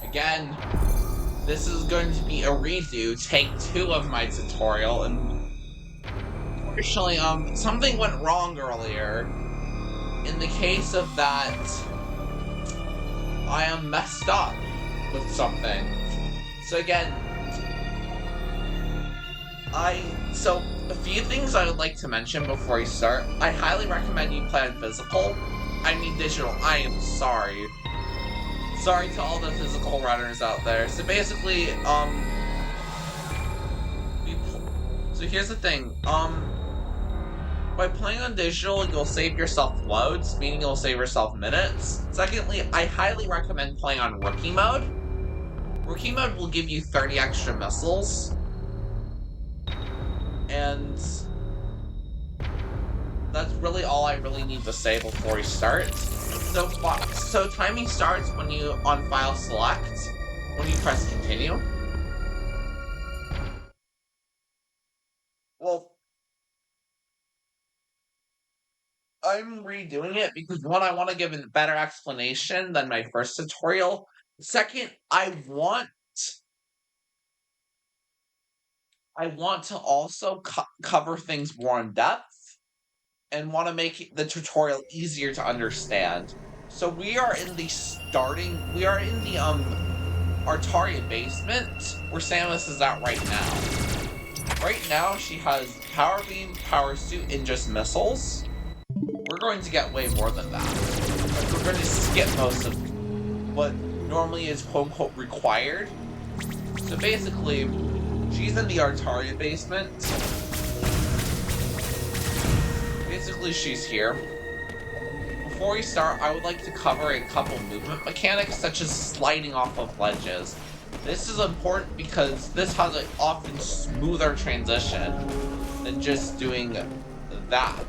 Again, this is going to be a redo, take 2 of my tutorial, and unfortunately, something went wrong earlier. In the case of that, I am messed up with something. So again, so a few things I would like to mention before you start. I highly recommend you play on physical. I mean digital, I am sorry. Sorry to all the physical runners out there. So basically, so here's the thing, by playing on digital, you'll save yourself loads, meaning you'll save yourself minutes. Secondly, I highly recommend playing on rookie mode. Rookie mode will give you 30 extra missiles. And that's really all I really need to say before we start. So timing starts when you on file select, when you press continue. Well, I'm redoing it because one, I want to give a better explanation than my first tutorial. Second, I want to also cover things more in depth and want to make the tutorial easier to understand. So we are in the Artaria basement, where Samus is at right now. Right now, she has Power Beam, Power Suit, and just missiles. We're going to get way more than that. But we're going to skip most of what normally is quote-unquote required. So basically, she's in the Artaria basement. Basically, she's here. Before we start, I would like to cover a couple movement mechanics, such as sliding off of ledges. This is important because this has an often smoother transition than just doing that.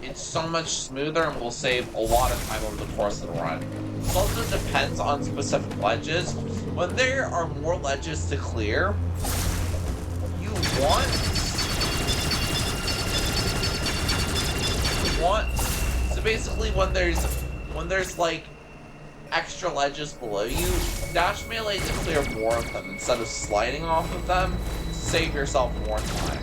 It's so much smoother and will save a lot of time over the course of the run. It also depends on specific ledges. When there are more ledges to clear, so basically when there's like extra ledges below you, dash melee to clear more of them instead of sliding off of them. Save yourself more time.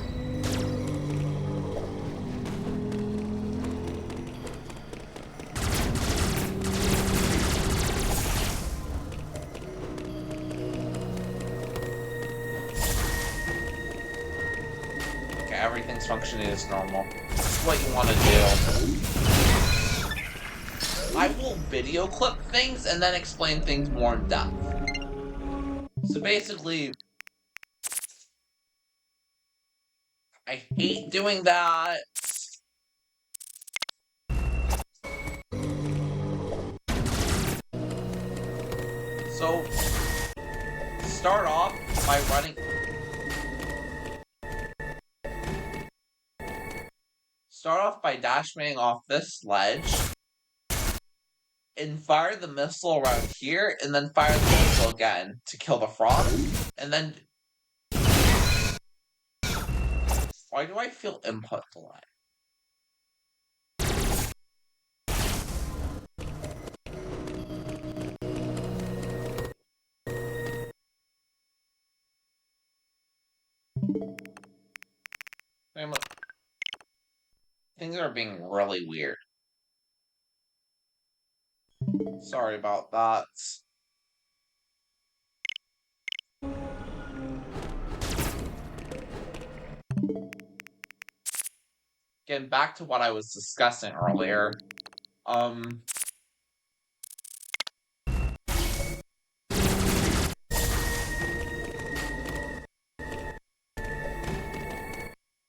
Okay, everything's functioning as normal. This is what you want to do. I will video clip things and then explain things more in depth. So basically, I hate doing that. So, start off by running. Start off by dashing off this ledge. And fire the missile around here, and then fire the missile again to kill the frog. And then... Why do I feel input delay? Things are being really weird. Sorry about that. Getting back to what I was discussing earlier.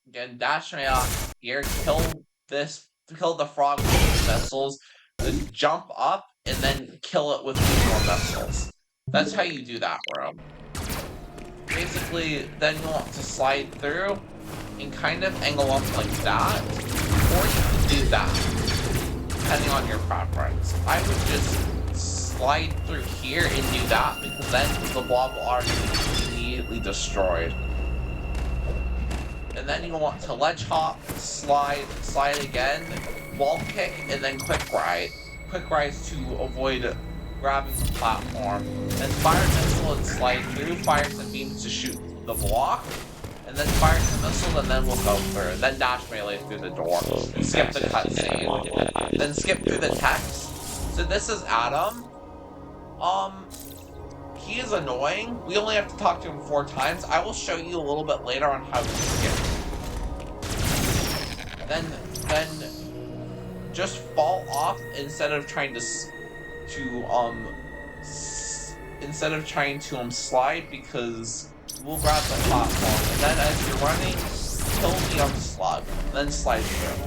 Again, dash me off here, kill the frog with missiles, then jump up, and then kill it with more missiles. That's how you do that, bro. Basically, then you want to slide through and kind of angle up like that, or you can do that, depending on your preference. I would just slide through here and do that, because then the blob will already be immediately destroyed. And then you want to ledge hop, slide again, wall kick, and then quick ride. Quick rise to avoid grabbing the platform, then fire missile and slide through, fire some beams to shoot the block, and then fire some missile, and then we'll go through, and then dash melee through the door, and skip the cutscene, then skip through the text. So this is Adam. He is annoying. We only have to talk to him 4 times. I will show you a little bit later on how to skip. Then just fall off instead of trying to slide, because we'll grab the platform, and then as you're running, kill the slug, then slide through.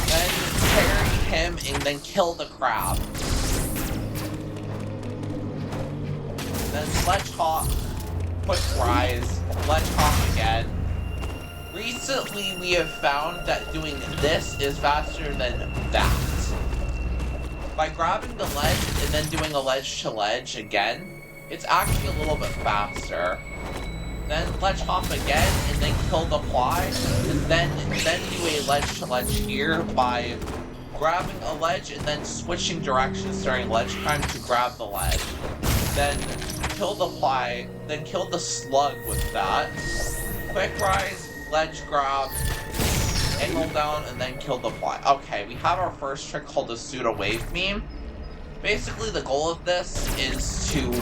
Then parry him and then kill the crab. Then ledge hop, quick rise, ledge hop again. Recently, we have found that doing this is faster than that. By grabbing the ledge and then doing a ledge to ledge again, it's actually a little bit faster. Then ledge hop again and then kill the fly, and then do a ledge to ledge here by grabbing a ledge and then switching directions during ledge time to grab the ledge. Then kill the fly, then kill the slug with that. Quick rise, ledge grab, angle down, and then kill the fly. Okay, we have our first trick called the pseudo wave meme. Basically, the goal of this is to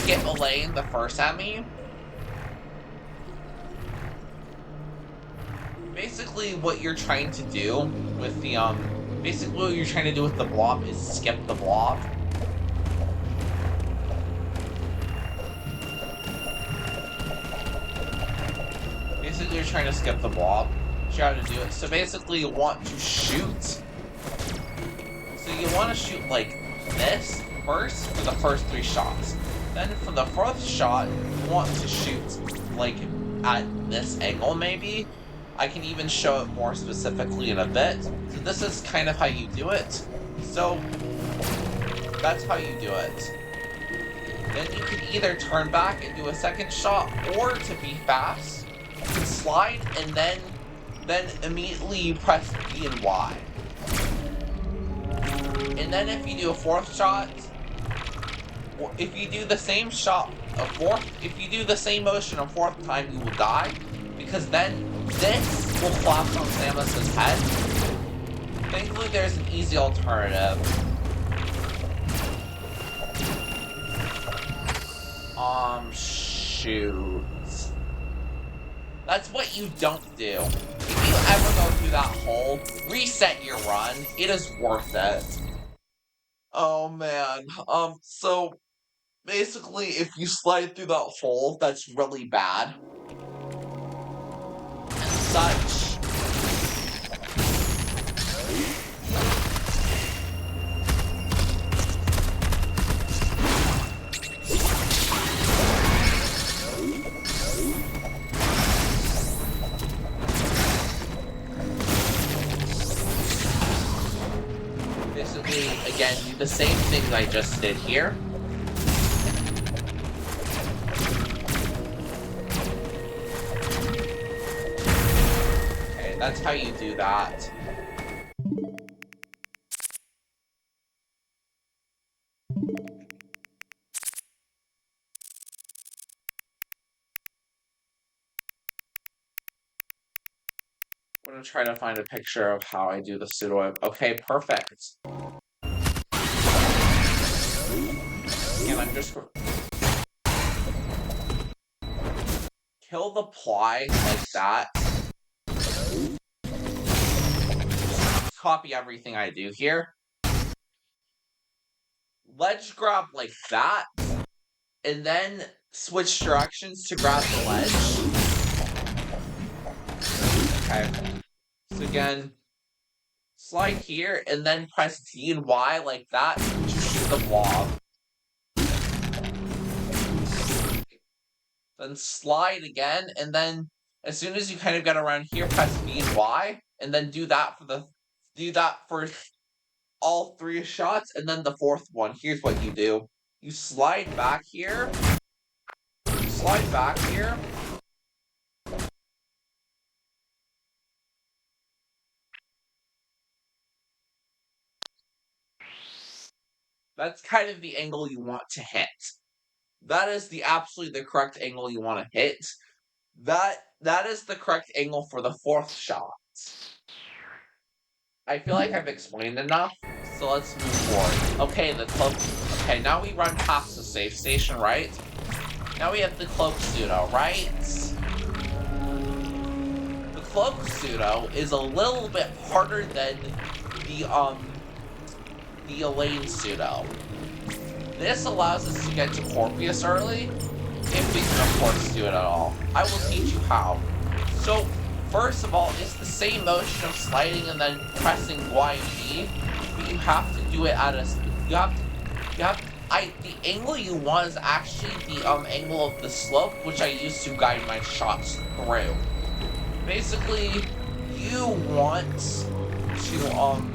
skip a lane the first enemy. Basically, what you're trying to do with the blob is skip the blob. Basically, you're trying to skip the blob. Show how to do it. So basically, you want to shoot. So you want to shoot like this first for the first 3 shots. Then for the 4th shot, you want to shoot like at this angle maybe. I can even show it more specifically in a bit. So this is kind of how you do it. So that's how you do it. Then you can either turn back and do a 2nd shot, or to be fast, you can slide and then immediately you press B and Y. And then if you do a 4th shot, or if you do the same shot if you do the same motion a 4th time, you will die, because then this will collapse on Samus's head. Thankfully, there's an easy alternative. Shoot. That's what you don't do. If you ever go through that hole, reset your run. It is worth it. Oh man. So basically, if you slide through that hole, that's really bad. And such. Basically, again, do the same thing I just did here. Okay, that's how you do that. I'm gonna try to find a picture of how I do the pseudo. Okay, perfect. And I'm just kill the ply like that. Copy everything I do here. Ledge grab like that, and then switch directions to grab the ledge. Okay. So again, slide here, and then press D and Y like that to shoot the blob. Then slide again, and then as soon as you kind of get around here, press B and Y, and then do that for all 3 shots, and then the 4th one. Here's what you do. You slide back here, That's kind of the angle you want to hit. That is the absolutely the correct angle you want to hit. That is the correct angle for the fourth shot. I feel like I've explained enough, so let's move forward. Okay, okay, now we run past the safe station, right? Now we have the cloak pseudo, right? The cloak pseudo is a little bit harder than the Elaine pseudo. This allows us to get to Corpius early, if we can of course do it at all. I will teach you how. So, first of all, it's the same motion of sliding and then pressing Y and B, but you have to do it at a, the angle you want is actually the angle of the slope, which I use to guide my shots through. Basically, you want to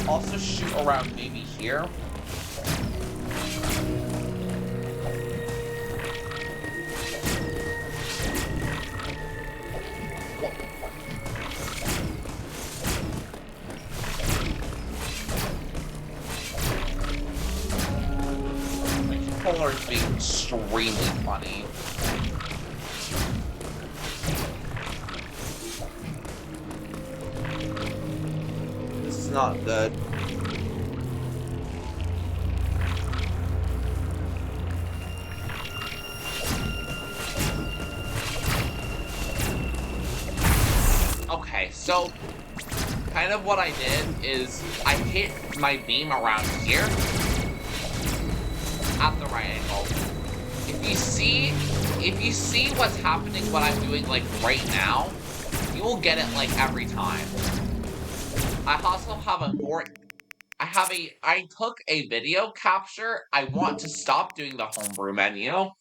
also shoot around maybe here. My controller is being extremely funny. This is not good. Okay, so kind of what I did is I hit my beam around here at the right angle. If you see what's happening, what I'm doing like right now, you will get it like every time. I also have I took a video capture. I want to stop doing the homebrew menu.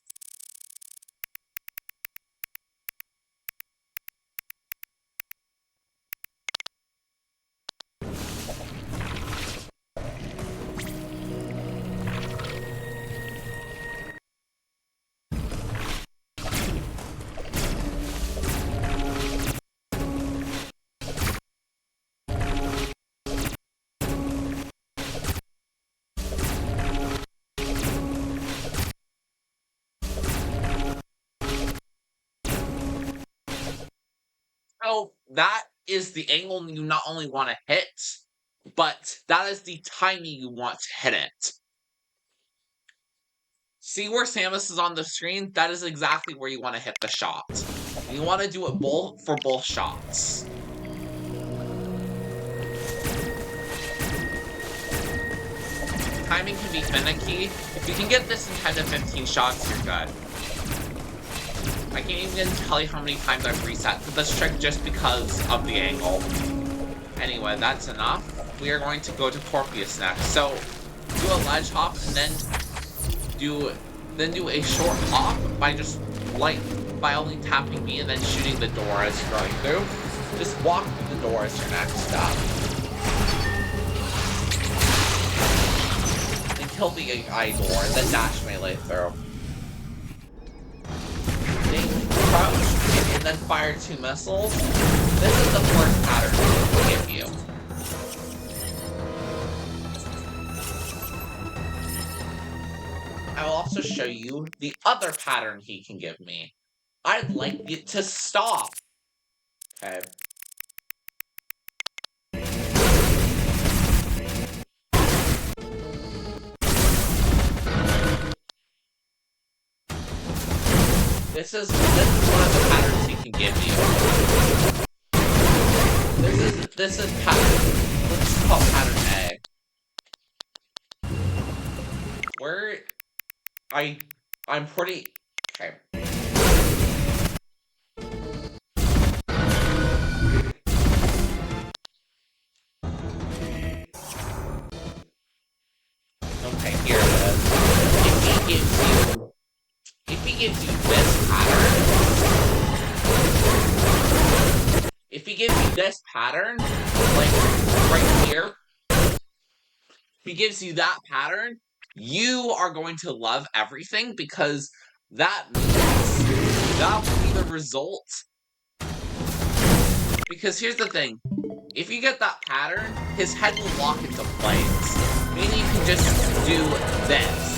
So that is the angle you not only want to hit, but that is the timing you want to hit it. See where Samus is on the screen? That is exactly where you want to hit the shot. You want to do it for both shots. Timing can be finicky. If you can get this in 10 to 15 shots, you're good. I can't even tell you how many times I've reset this trick just because of the angle. Anyway, that's enough. We are going to go to Corpius next. So, do a ledge hop and then do a short hop by only tapping B and then shooting the door as you're going through. Just walk through the door as your next step. And kill the eye door and then dash melee through. Crouch, and then fire 2 missiles. This is the first pattern it will give you. I will also show you the other pattern he can give me. I'd like it to stop. Okay. This is one of the patterns he can give you. This is pattern. Let's call pattern A. Where I'm pretty okay. Okay, here it is. If he gives you this pattern, like right here, if he gives you that pattern, you are going to love everything because that means that will be the result. Because here's the thing, If you get that pattern, his head will lock into place. Meaning you can just do this.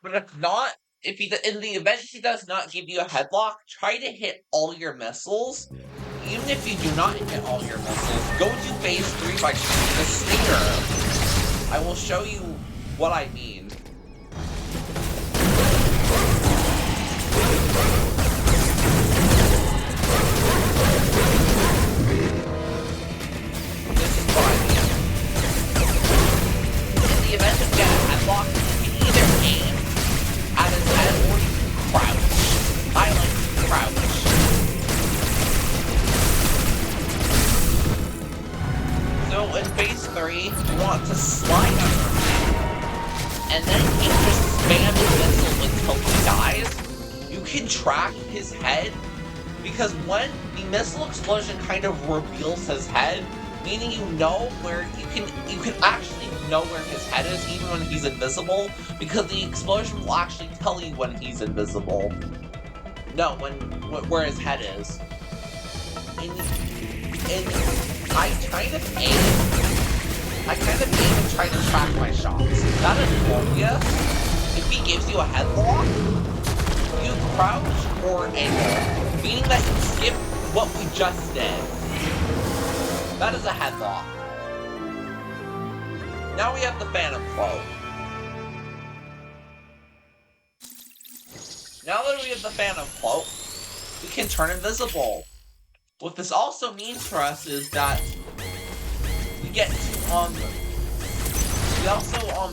But if not, if he in the event he does not give you a headlock, try to hit all your missiles. Even if you do not hit all your missiles, go to phase 3 by shooting the stinger. I will show you what I mean. This is what I mean. In the event of getting a headlock, you can either aim at his head or you can crouch. I like to crouch. So in phase 3, you want to slide under him, and then you just spam his missile until he dies. You can track his head, because when the missile explosion kind of reveals his head, meaning you know where you can actually know where his head is even when he's invisible, because the explosion will actually tell you when he's invisible. No, where his head is. And I kind of aim and try to track my shots. That is obvious. If he gives you a headlock, you crouch or angle, meaning that you skip what we just did. That is a headlock. Now we have the Phantom Cloak. Now that we have the Phantom Cloak, we can turn invisible. What this also means for us is that we get to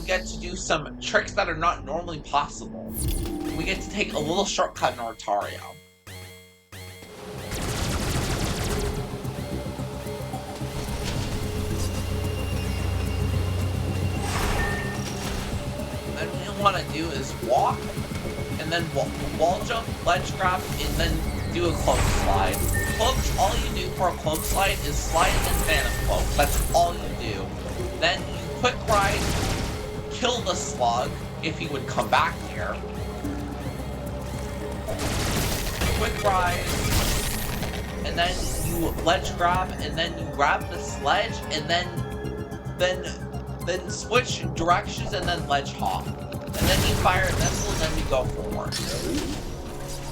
get to do some tricks that are not normally possible. We get to take a little shortcut in Ortario. And what you want to do is walk, and then wall jump, ledge grab, and then do a cloak slide. Cloaks, all you do for a cloak slide is slide and Phantom Cloak. That's all you do. Then you quick ride, kill the slug, if he would come back here. Quick ride, and then you ledge grab, and then you grab the sledge, and then switch directions, and then ledge hop. And then you fire a missile, and then you go forward.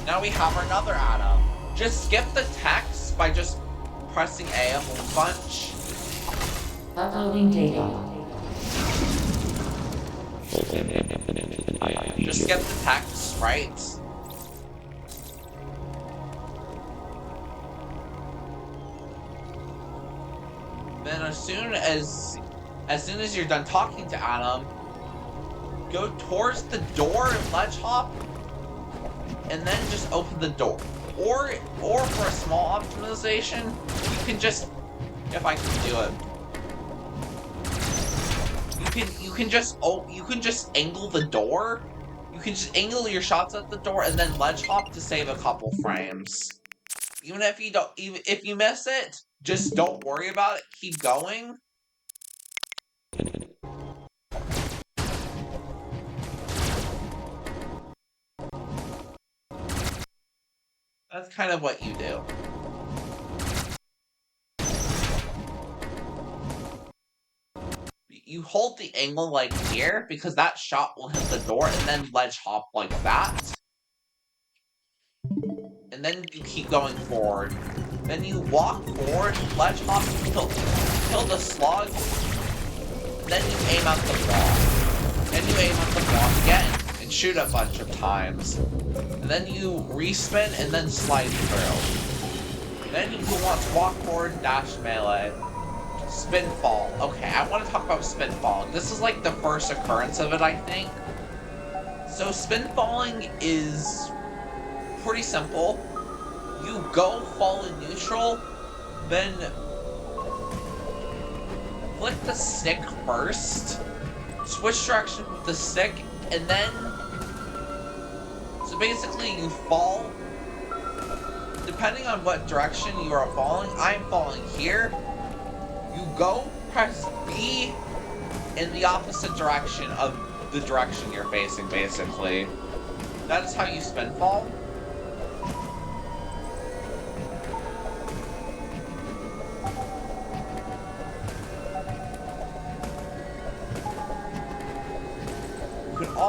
Now we have another Adam. Just skip the text by just pressing A a whole bunch. Uploading data. Just skip the text, right? Then as soon as you're done talking to Adam, go towards the door and ledge hop, and then just open the door. Or for a small optimization, you can just, if I can do it, you can just angle the door. You can just angle your shots at the door and then ledge hop to save a couple frames. Even if you miss it, just don't worry about it. Keep going. That's kind of what you do. You hold the angle like here, because that shot will hit the door, and then ledge hop like that. And then you keep going forward. Then you walk forward, ledge hop, kill the slug, then you aim at the block. Then you aim at the block again, and shoot a bunch of times. And then you respin, and then slide through. Then you want to walk forward, dash melee. Spinfall. Okay, I want to talk about spinfalling. This is like the first occurrence of it, I think. So spinfalling is pretty simple. You go fall in neutral, then flick the stick first, switch direction with the stick, and then so basically you fall. Depending on what direction you are falling, I'm falling here. You go press B in the opposite direction of the direction you're facing, basically. That is how you spin fall.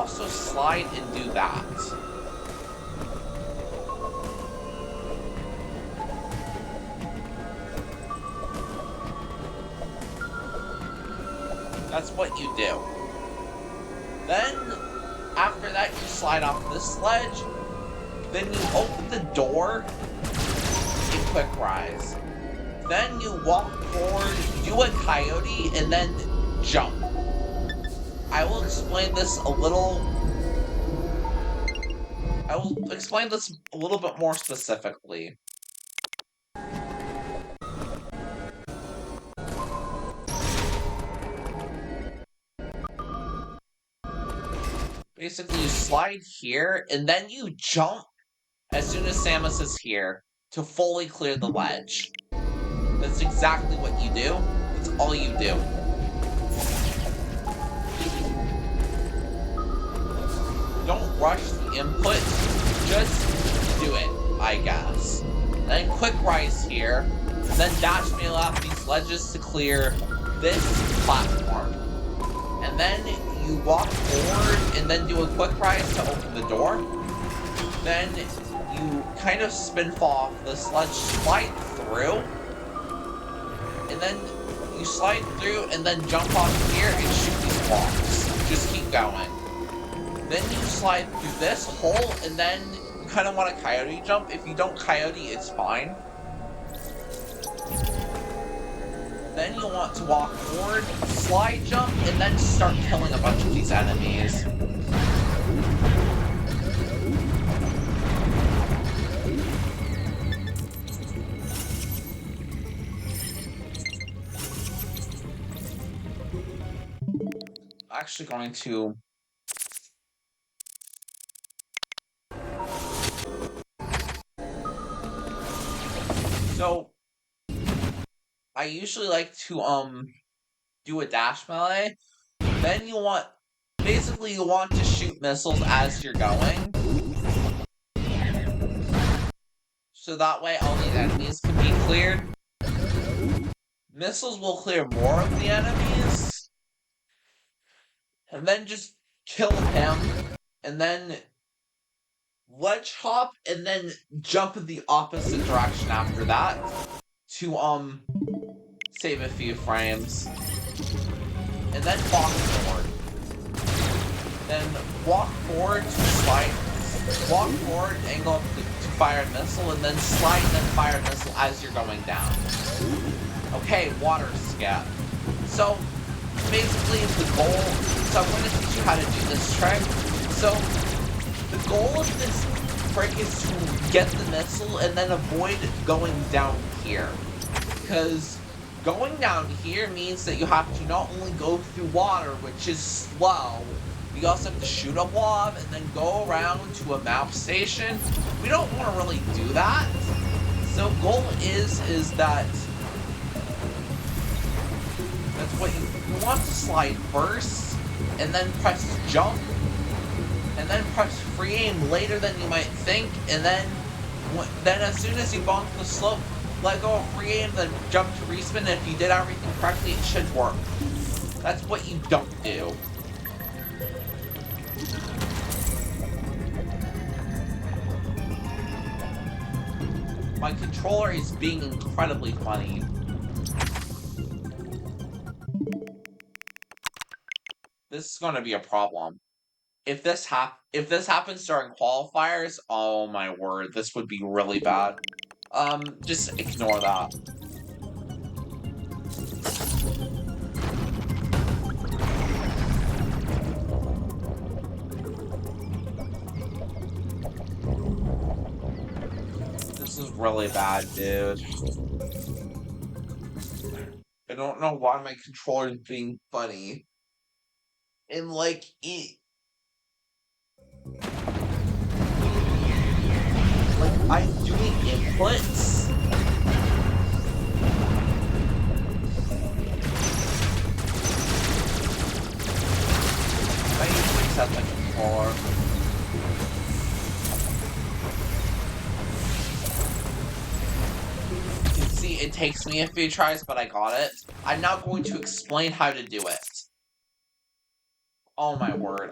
also slide and do that. That's what you do. Then, after that, you slide off this ledge. Then you open the door and quick rise. Then you walk forward, do a coyote, and then jump. I will explain this a little bit more specifically. Basically, you slide here, and then you jump as soon as Samus is here to fully clear the ledge. That's exactly what you do. That's all you do. Don't rush the input, just do it, I guess. Then quick rise here, then dash mail off these ledges to clear this platform. And then you walk forward and then do a quick rise to open the door. Then you kind of spin fall off this ledge, slide through, and then you slide through and then jump off here and shoot these blocks. Just keep going. Then you slide through this hole, and then you kind of want a coyote jump. If you don't coyote, it's fine. Then you'll want to walk forward, slide jump, and then start killing a bunch of these enemies. I'm actually going to... So, I usually like to, do a dash melee. Then you want to shoot missiles as you're going. So that way all these enemies can be cleared. Missiles will clear more of the enemies. And then just kill him. And then ledge hop, and then jump in the opposite direction after that to save a few frames. And then walk forward. Then walk forward to slide. Walk forward, angle up to fire a missile, and then slide and then fire a missile as you're going down. Okay, water skip. So basically the goal, so I'm going to teach you how to do this trick. So the goal of this trick is to get the missile and then avoid going down here. Because going down here means that you have to not only go through water, which is slow, you also have to shoot a blob and then go around to a map station. We don't want to really do that. So goal is that that's what you want to slide first, and then press jump, and then press free aim later than you might think, and then as soon as you bump the slope, let go of free aim, then jump to respin, and if you did everything correctly, it should work. That's what you don't do. My controller is being incredibly funny. This is gonna be a problem. If this happens during qualifiers, oh my word, this would be really bad. Just ignore that. This is really bad, dude. I don't know why my controller is being funny. And like, I'm doing inputs. I need to reset my controller. You can see it takes me a few tries, but I got it. I'm now going to explain how to do it. Oh my word,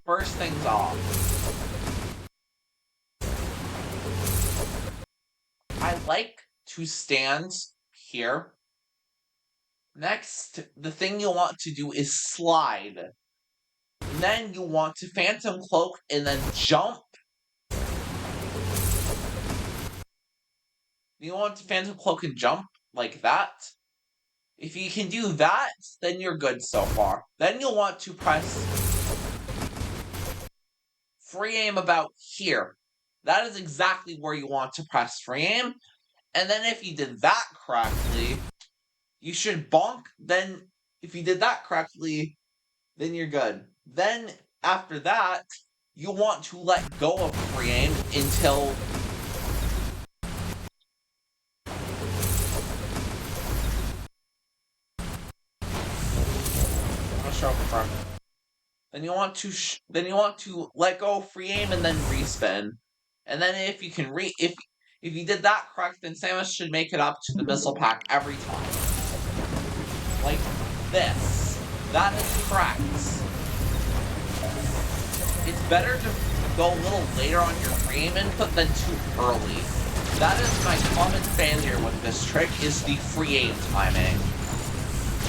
First things off. I like to stand here. Next, the thing you want to do is slide. And then you want to Phantom Cloak and then jump. You want to Phantom Cloak and jump like that. If you can do that, then you're good so far. Then you'll want to press free aim about here. That is exactly where you want to press free aim. And then if you did that correctly, you should bonk. Then if you did that correctly, then you're good. Then after that, you want to let go of free aim until Then you want to let go of free aim and then respin. And then if you can if you did that correct, then Samus should make it up to the missile pack every time. Like this. That is correct. It's better to go a little later on your free aim input than too early. That is my common failure with this trick, is the free aim timing.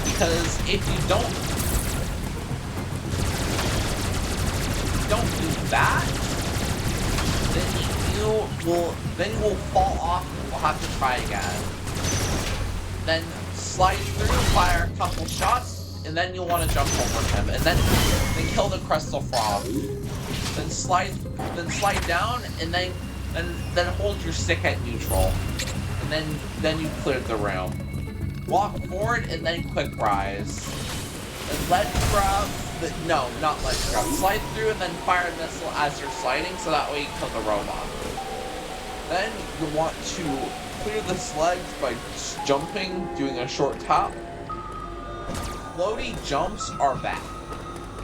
Because if you don't do that, then you will fall off and we'll have to try again. Then slide through, fire a couple shots, and then you'll want to jump over him, and then kill the Crystal Frog. Then slide down, and then hold your stick at neutral, and then you cleared the room. Walk forward, and then quick rise. And ledge grab. No, not ledge grab. Slide through and then fire a missile as you're sliding, so that way you kill the robot. Then you want to clear the sledge by just jumping, doing a short tap. Floaty jumps are bad.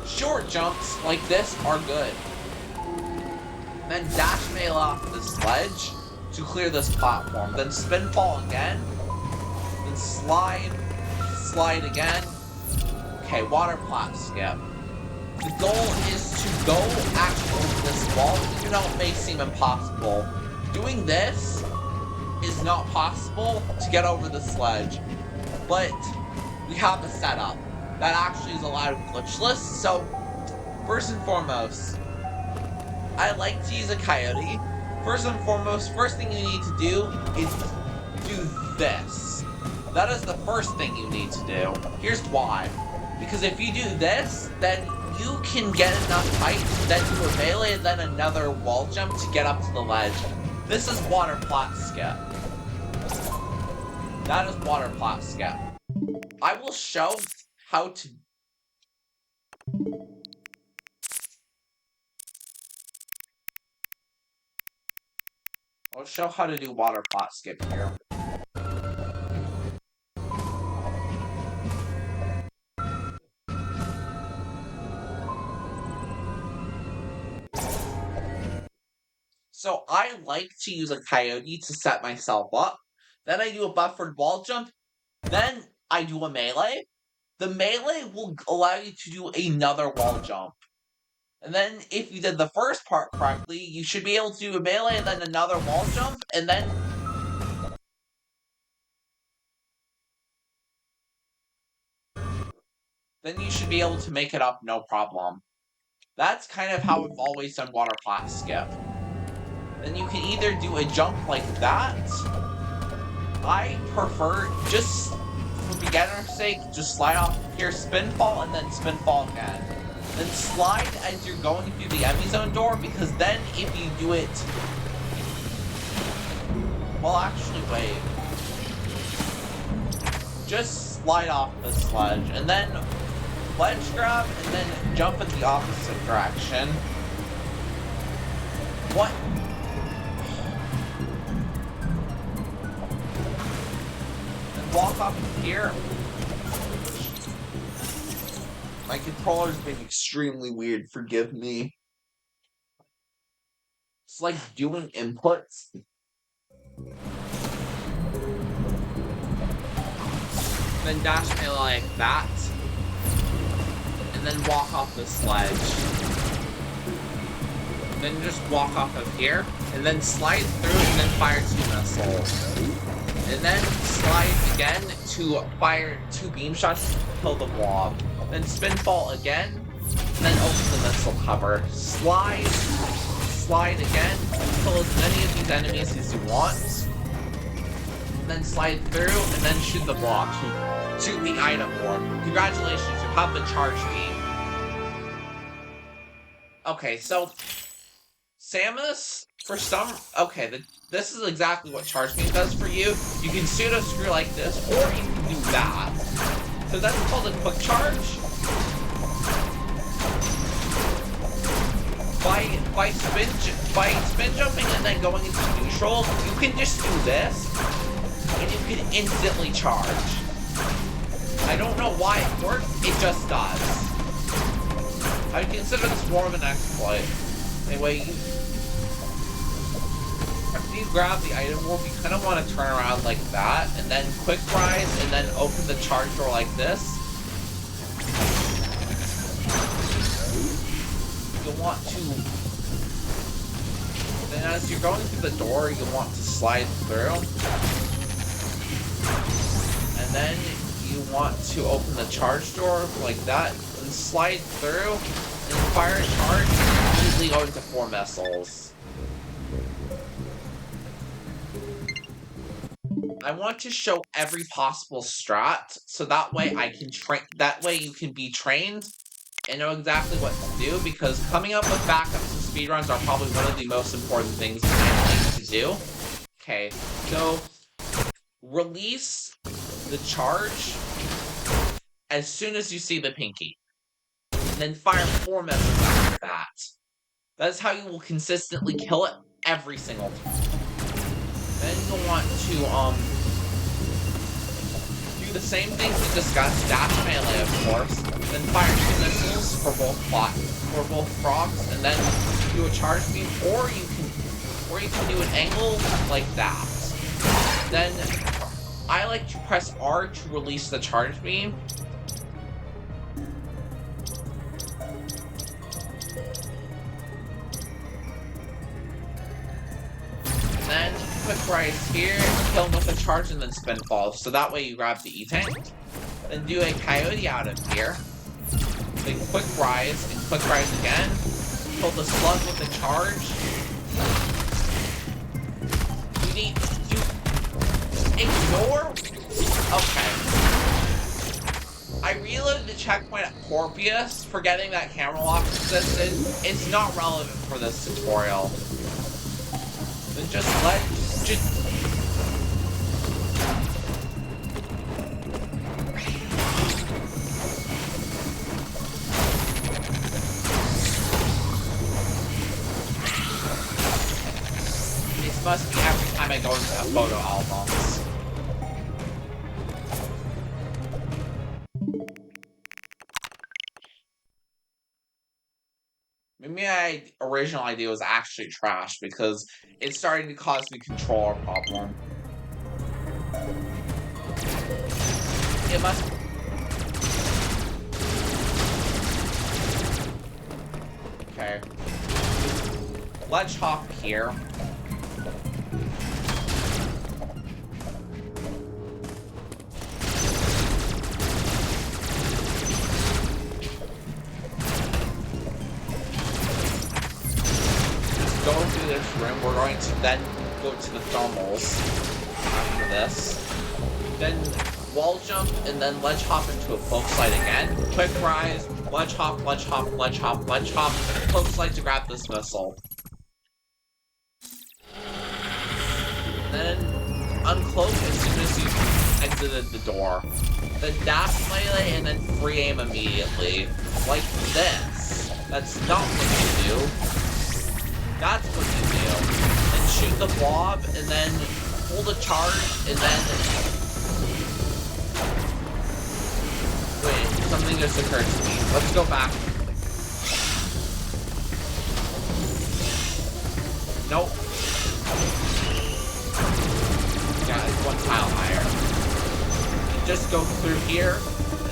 Short jumps like this are good. Then dash mail off the sledge to clear this platform. Then spin fall again. Then slide again. Okay, water plot skip. The goal is to go actually over this wall, even though it may seem impossible. Doing this is not possible to get over the sledge, but we have a setup that actually is allowed glitchless. So, first and foremost, I like to use a coyote. First and foremost, first thing you need to do is do this. That is the first thing you need to do. Here's why. Because if you do this, then you can get enough height to then do a melee and then another wall jump to get up to the ledge. This is water plot skip. That is water plot skip. I will show how to... I'll show how to do water plot skip here. So I like to use a coyote to set myself up. Then I do a buffered wall jump. Then I do a melee. The melee will allow you to do another wall jump. And then if you did the first part correctly, you should be able to do a melee and then another wall jump, and then... then you should be able to make it up no problem. That's kind of how I've always done water plot skip. Then you can either do a jump like that. I prefer, just for beginner's sake, just slide off here, spin fall, and then spin fall again. Then slide as you're going through the enemy zone door, because then if you do it... well, actually, wait. Just slide off the sledge, and then ledge grab, and then jump in the opposite direction. What? And walk up here. My controller's being extremely weird, forgive me. It's like doing inputs. Then dash me like that. And then walk off the sledge. Then just walk off of here, and then slide through, and then fire 2 missiles. And then slide again to fire 2 beam shots to kill the blob. Then spin fall again, and then open the missile cover. Slide again, kill as many of these enemies as you want. And then slide through, and then shoot the blob. Shoot the item board. Congratulations, you have the charge beam. Okay, so Samus, for some... Okay, this is exactly what charge beam does for you. You can pseudo screw like this, or you can do that. So that's called a quick charge. By spin jumping and then going into neutral, you can just do this, and you can instantly charge. I don't know why it works, it just does. I consider this more of an exploit. Anyway, after you grab the item warp, you kind of want to turn around like that, and then quick rise, and then open the charge door like this. You'll want to... Then as you're going through the door, you want to slide through. And then you want to open the charge door like that, and slide through, and fire a charge, and immediately go into 4 missiles. I want to show every possible strat, so that way I can that way you can be trained and know exactly what to do, because coming up with backups and speedruns are probably one of the most important things to do. Okay, so release the charge as soon as you see the pinky. And then fire 4 missiles after that. That is how you will consistently kill it every single time. Then you'll want to do the same things we discussed, dash melee of course, then fire 2 missiles for both frogs, and then do a charge beam, or you can do an angle like that. Then I like to press R to release the charge beam. Then quick rise here, kill him with a charge, and then spin fall. So that way you grab the E-Tank. Then do a coyote out of here. Then quick rise, and quick rise again. Kill the slug with a charge. You need to ignore? Okay. I reloaded the checkpoint at Corpius, forgetting that camera lock existed. It's not relevant for this tutorial. Then just This must be every time I go into a photo albums. Maybe my original idea was actually trash because it's starting to cause me controller problem. It must... Okay. Let's hop here. Going through this room, we're going to then go to the thermals after this. Then wall jump, and then ledge hop into a cloak slide again. Quick rise, ledge hop, ledge hop, ledge hop, ledge hop, cloak slide to grab this missile. Then uncloak as soon as you exited the door. Then dash melee and then free aim immediately. Like this. That's not what you do. That's what you do. And shoot the blob, and then hold a charge, and then... Wait, something just occurred to me. Let's go back. Nope. Yeah, it's 1 tile higher. You just go through here,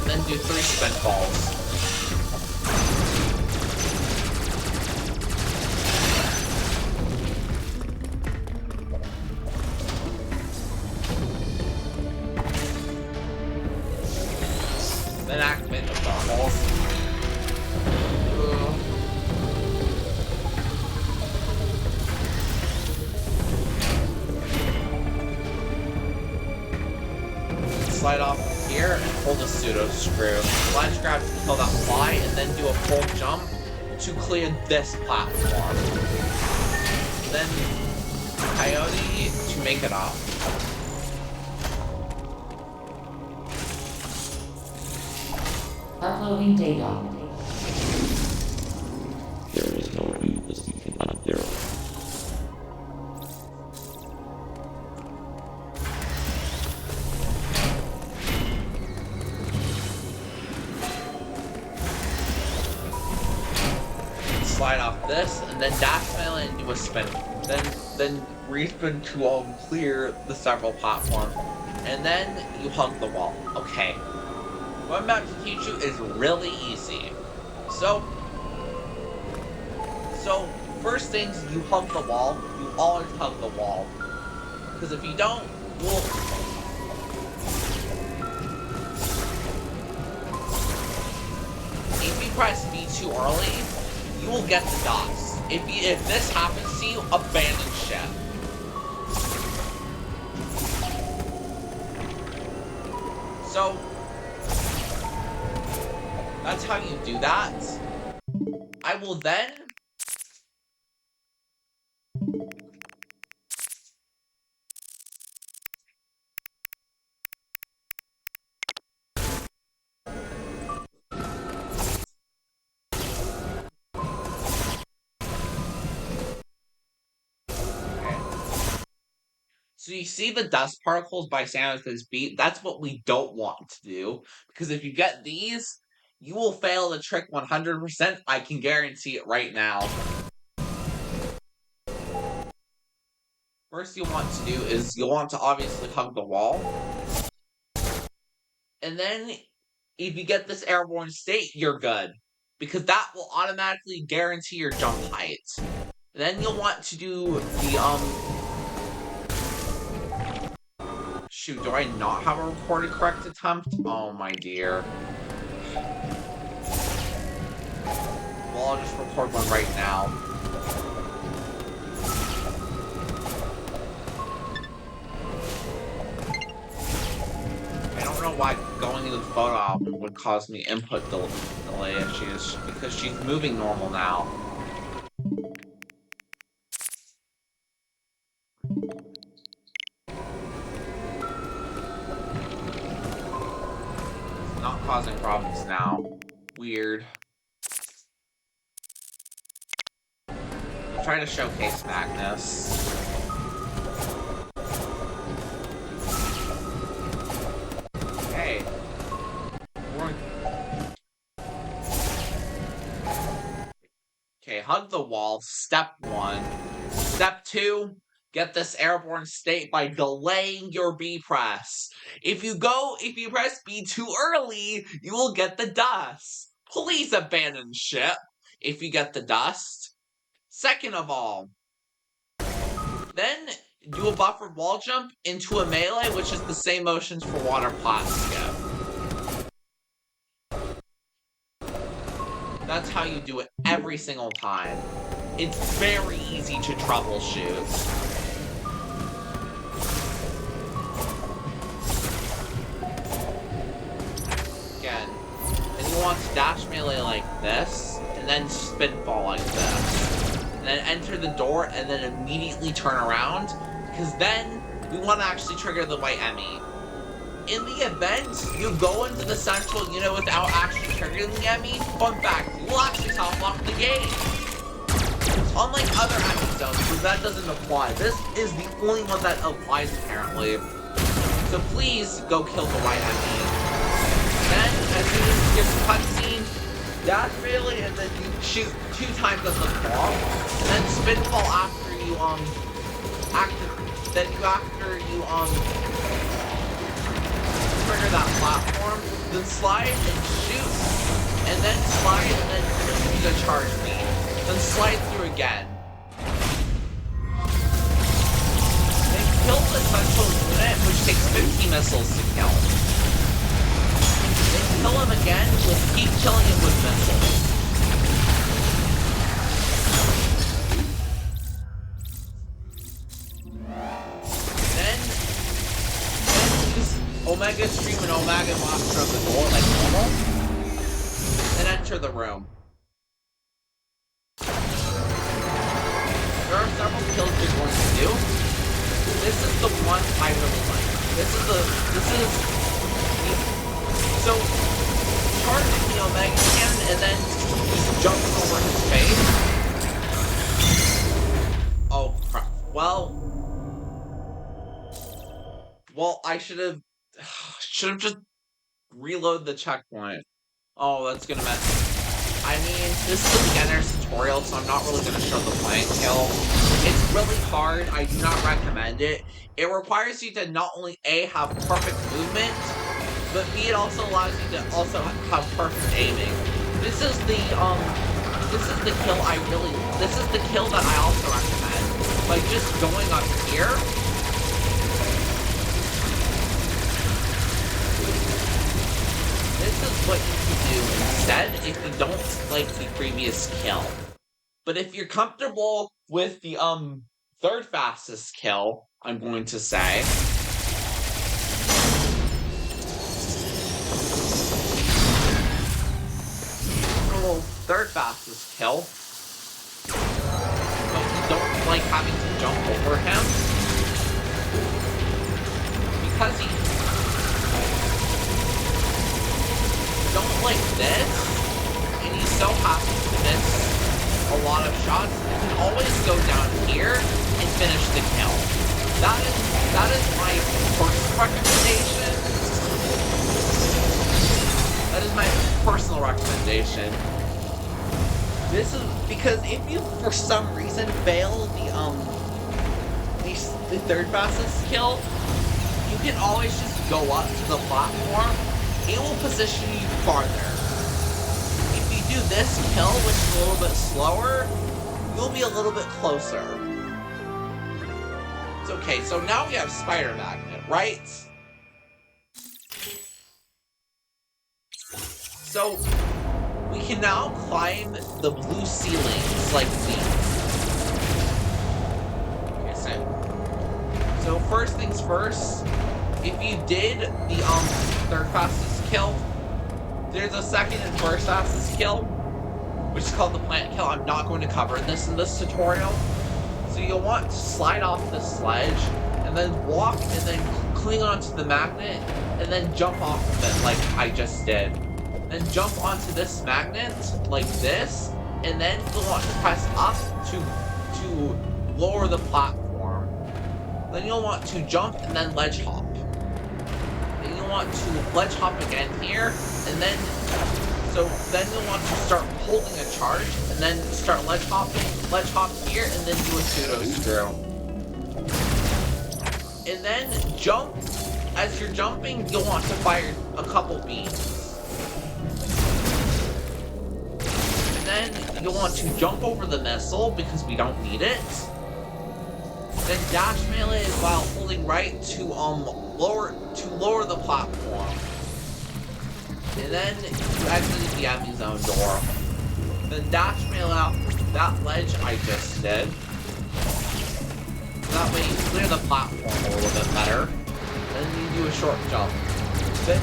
and then do 3 spin falls. Then activate the thermals. Slide off here and hold a pseudo screw. Flash grab to kill that fly, and then do a full jump to clear this platform. Then Coyote to make it up. Uploading data. There is no evil seeking out there. Slide off this, and then dash melee and do a spin. Then respin to clear the several platforms. And then you hug the wall. Okay. What I'm about to teach you is really easy. So first things, you hug the wall. You always hug the wall. Because if you don't, if you press B too early, you will get the dots. If this happens to you, abandon ship. So that's how you do that. I will then So you see the dust particles by Samus's beat? That's what we don't want to do. Because if you get these, you will fail the trick 100%. I can guarantee it right now. First you'll want to do is you'll want to obviously hug the wall. And then if you get this airborne state, you're good. Because that will automatically guarantee your jump height. Then you'll want to do the Shoot, do I not have a recorded correct attempt? Oh my dear. Well, I'll just record one right now. I don't know why going into the photo album would cause me input delay issues, because she's moving normal now. Not causing problems now. Weird. I'm trying to showcase Magnus. Hey. Okay, hug the wall. Step 1. Step 2. Get this airborne state by delaying your B press. If you press B too early, you will get the dust. Please abandon ship if you get the dust. Second of all, then do a buffered wall jump into a melee, which is the same motions for water plot skip. That's how you do it every single time. It's very easy to troubleshoot. And you want to dash melee like this, and then spin fall like this. And then enter the door, and then immediately turn around, because then we want to actually trigger the white Emmy. In the event you go into the central unit without actually triggering the Emmy, fun fact, you will actually top off the game. Unlike other Emmy zones, because that doesn't apply. This is the only one that applies, apparently. So please go kill the white Emmy. Then, as soon as you get the cutscene, dash melee, and then you shoot 2 times as the fall, and then spin fall after you trigger that platform, then slide and shoot, and then slide and then use a charge me, then slide through again. Then kill the central unit, which takes 50 missiles to kill. Then kill him again. Just keep killing him with missiles. Then use Omega Stream and Omega Blast from the door like normal. Then enter the room. There are several kills you're going to do. This is the one I really like. So, charging the Omega Cannon and then just jumping over his face. Oh crap. Well, I should have just reloaded the checkpoint. Oh, that's gonna mess. I mean, this is a beginner's tutorial, so I'm not really going to show the plant kill. It's really hard. I do not recommend it. It requires you to not only A, have perfect movement, but B, it also allows you to also have perfect aiming. This is the kill that I also recommend. Like, just going up here. This is what you can do instead if you don't like the previous kill. But if you're comfortable with the third fastest kill, I'm going to say, third fastest kill, but you don't like having to jump over him because he don't like this, and he so happens to miss a lot of shots, you can always go down here and finish the kill. That is my first recommendation. That is my personal recommendation. This is because if you for some reason fail the third fastest kill, you can always just go up to the platform. It will position you farther. If you do this kill, which is a little bit slower, you'll be a little bit closer. It's okay, so now we have Spider Magnet, right? So, we can now climb the blue ceilings like these. So first things first, if you did the third fastest kill, there's a second and first fastest kill, which is called the plant kill. I'm not going to cover this in this tutorial. So you'll want to slide off the sledge, and then walk, and then cling onto the magnet, and then jump off of it like I just did. Then jump onto this magnet, like this, and then you'll want to press up to lower the platform. Then you'll want to jump and then ledge hop. Then you'll want to ledge hop again here, and then you'll want to start holding a charge, and then start ledge hop here, and then do a pseudo screw. And then jump. As you're jumping, you'll want to fire a couple beams. And then you'll want to jump over the missile because we don't need it. Then dash melee while holding right to lower the platform. And then you exit the enemy zone door. Then dash melee out that ledge I just did. That way you clear the platform a little bit better. Then you do a short jump. Then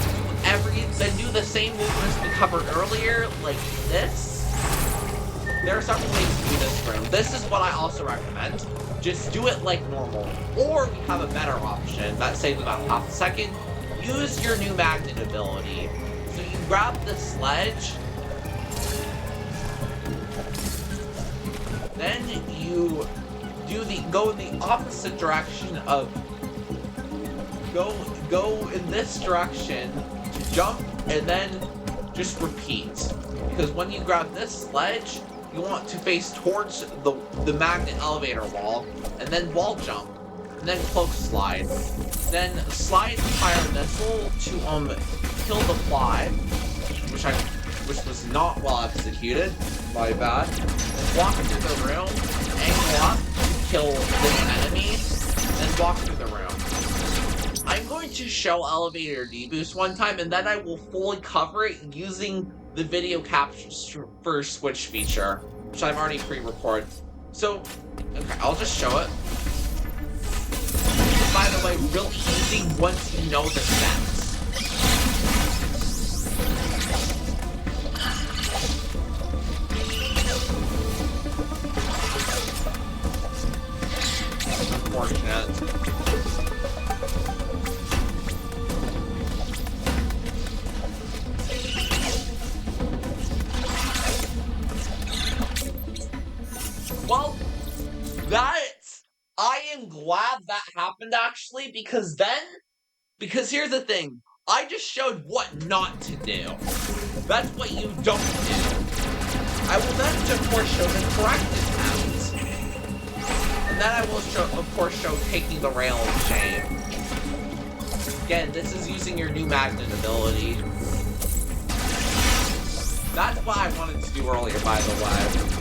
do the same movements we covered earlier, like this. There are several ways to do this room. This is what I also recommend. Just do it like normal. Or we have a better option that saves about half a second. Use your new magnet ability. So you grab the sledge. Then you go in the opposite direction of go in this direction to jump, and then just repeat. Because when you grab this sledge, you want to face towards the magnet elevator wall, and then wall jump, and then cloak slide. Then slide fire missile to kill the fly, which was not well executed. My bad. Then walk through the room, angle up to kill this enemy, then walk through the room. I'm going to show elevator deboost one time, and then I will fully cover it using the video capture switch feature, which I've already pre-recorded. So, okay, I'll just show it. By the way, really easy once you know the steps. Unfortunate. Well, I am glad that happened actually, because here's the thing, I just showed what not to do. That's what you don't do. I will then, of course, show the correct attempt. And then I will, of course, show taking the rail of shame. Again, this is using your new magnet ability. That's what I wanted to do earlier, by the way.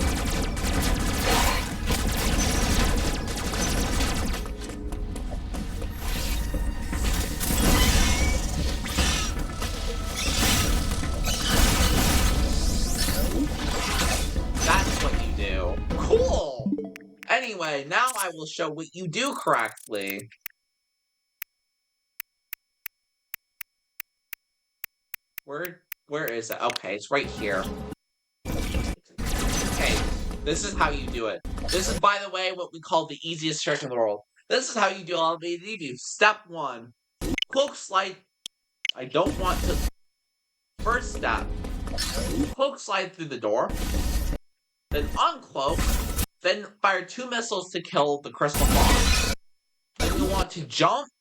Cool! Anyway, now I will show what you do correctly. Where is it? Okay, it's right here. Okay, this is how you do it. This is, by the way, what we call the easiest trick in the world. This is how you do elevated debut. Step 1. Cloak slide. I don't want to... First step. Cloak slide through the door. Then uncloak. Then fire 2 missiles to kill the crystal box. Then you want to jump,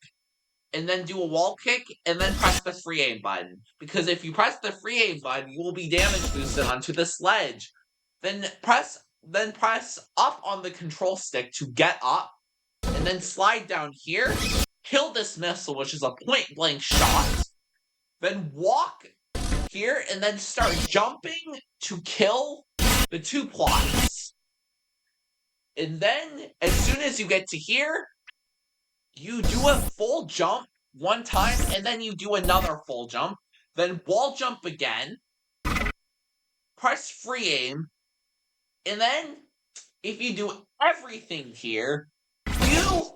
and then do a wall kick, and then press the free aim button. Because if you press the free aim button, you will be damage boosted onto the sledge. Then press up on the control stick to get up, and then slide down here, kill this missile, which is a point-blank shot. Then walk here, and then start jumping to kill the 2 plots. And then, as soon as you get to here, you do a full jump one time, and then you do another full jump. Then wall jump again. Press free aim. And then, if you do everything here, you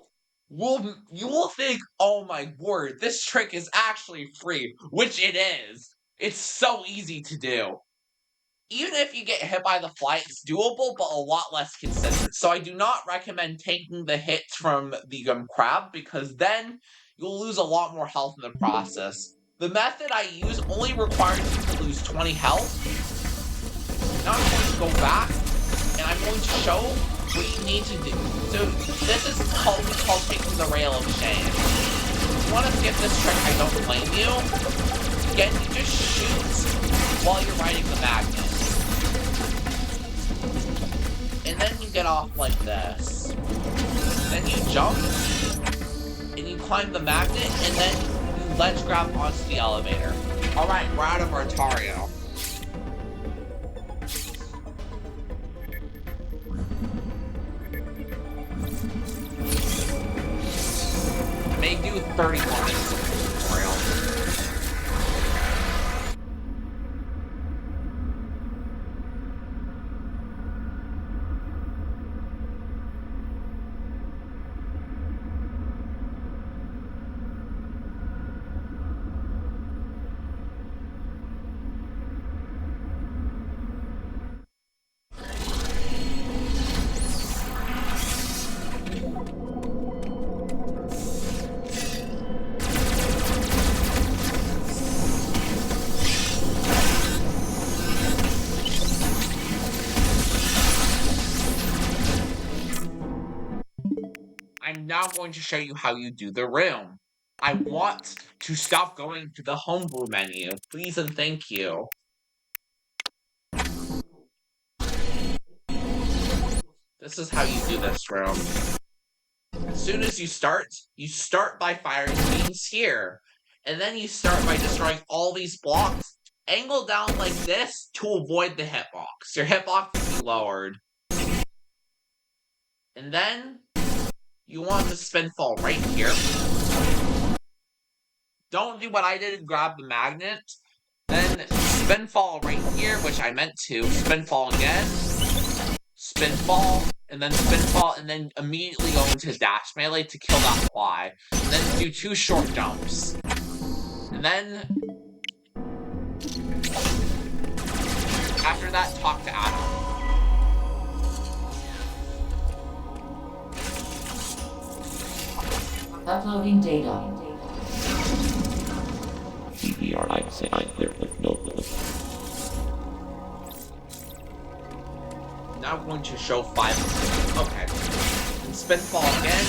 will think, oh my word, this trick is actually free. Which it is. It's so easy to do. Even if you get hit by the fly, it's doable, but a lot less consistent. So I do not recommend taking the hits from the crab, because then you'll lose a lot more health in the process. The method I use only requires you to lose 20 health. Now I'm going to go back, and I'm going to show what you need to do. So this is what we call taking the rail of shame. If you want to skip this trick, I don't blame you. Again, you just shoot while you're riding the magnet. And then you get off like this. Then you jump, and you climb the magnet, and then you ledge grab onto the elevator. Alright, we're out of Artario. I may do 30 more minutes of the tutorial. I'm now going to show you how you do the room. I want to stop going to the homebrew menu. Please and thank you. This is how you do this room. As soon as you start by firing beams here. And then you start by destroying all these blocks. Angle down like this to avoid the hitbox. Your hitbox will be lowered. And then you want the spin fall right here. don't do what I did and grab the magnet. Then spin fall right here, which I meant to. Spin fall again. Spin fall, and then spin fall, and then immediately go into dash melee to kill that fly. And then do 2 short jumps. And then after that, talk to Adam. Uploading data. CPR, I'd say I'm clear with no limit. Now I'm going to show 5. Okay. And spin fall again.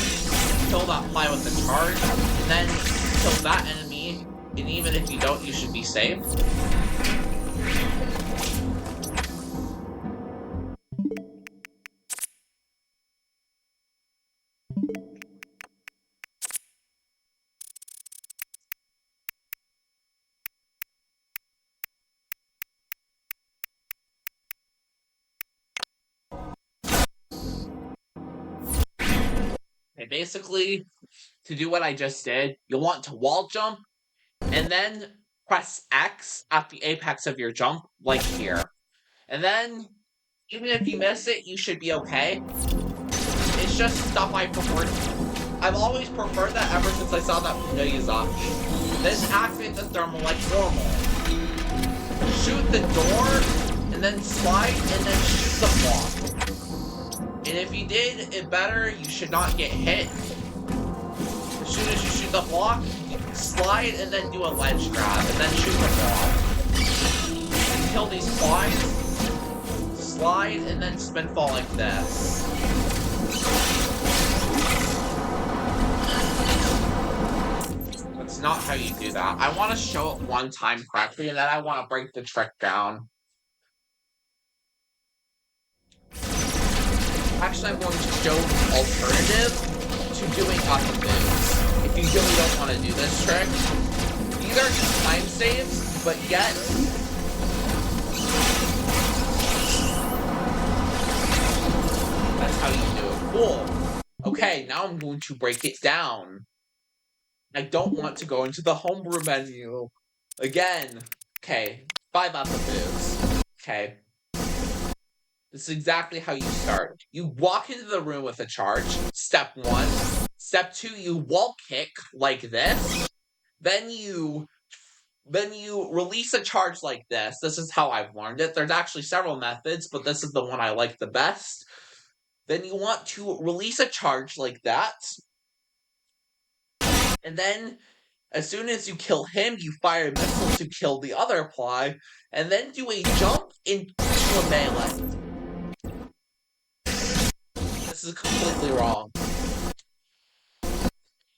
Kill that fly with the charge. And then kill that enemy. And even if you don't, you should be safe. Okay, basically, to do what I just did, you'll want to wall jump, and then press X at the apex of your jump, like here. And then, even if you miss it, you should be okay. It's just stuff I prefer. I've always preferred that ever since I saw that from Miyazaki. Then activate the thermal like normal. Shoot the door, and then slide, and then shoot the block. And if you did it better, you should not get hit. As soon as you shoot the block, you slide and then do a ledge grab, and then shoot the block. And kill these flies, slide, and then spin fall like this. That's not how you do that. I want to show it one time correctly, and then I want to break the trick down. Actually, I'm going to show the alternative to doing other things. If you really don't want to do this trick, these are just time saves, but yet that's how you do it. Cool. Okay, now I'm going to break it down. I don't want to go into the homebrew menu again. Okay, 5 other moves. Okay. This is exactly how you start. You walk into the room with a charge. Step 1. Step 2, you wall kick like this. Then you release a charge like this. This is how I've learned it. There's actually several methods, but this is the one I like the best. Then you want to release a charge like that. And then, as soon as you kill him, you fire a missile to kill the other fly. And then do a jump into a melee. This is completely wrong.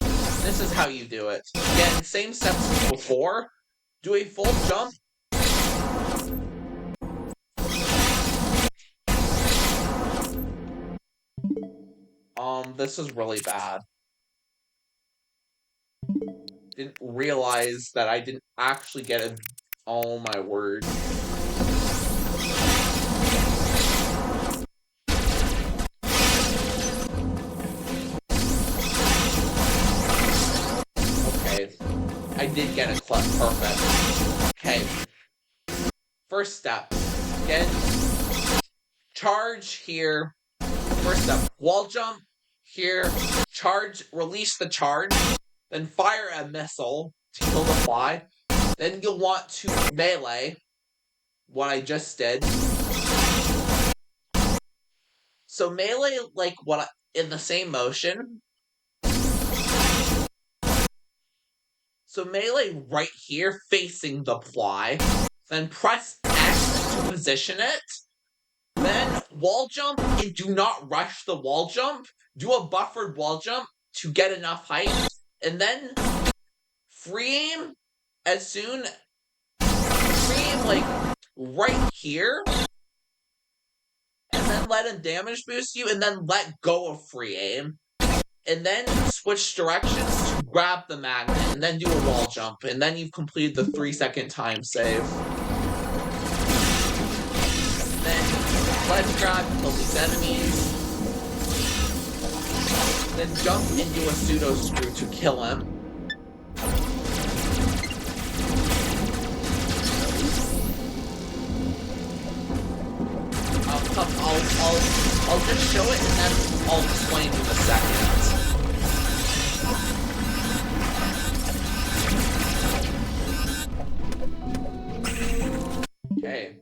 This is how you do it. Again, same steps as before. Do a full jump. This is really bad. Didn't realize that I didn't actually get it. Oh my word. Okay, I did get it perfect. Okay, first step. Again, charge here. First step, wall jump here. Charge, release the charge. Then fire a missile to kill the fly. Then you'll want to melee, what I just did. So melee, like in the same motion. So melee right here, facing the fly. Then press X to position it. Then wall jump, and do not rush the wall jump. Do a buffered wall jump to get enough height. And then free aim like right here. And then let him damage boost you, and then let go of free aim. And then switch directions to grab the magnet, and then do a wall jump. And then you've completed the 3-second time save. And then ledge grab, kill these enemies. Then jump and do a pseudo screw to kill him. I'll just show it and then I'll explain in a second. Okay.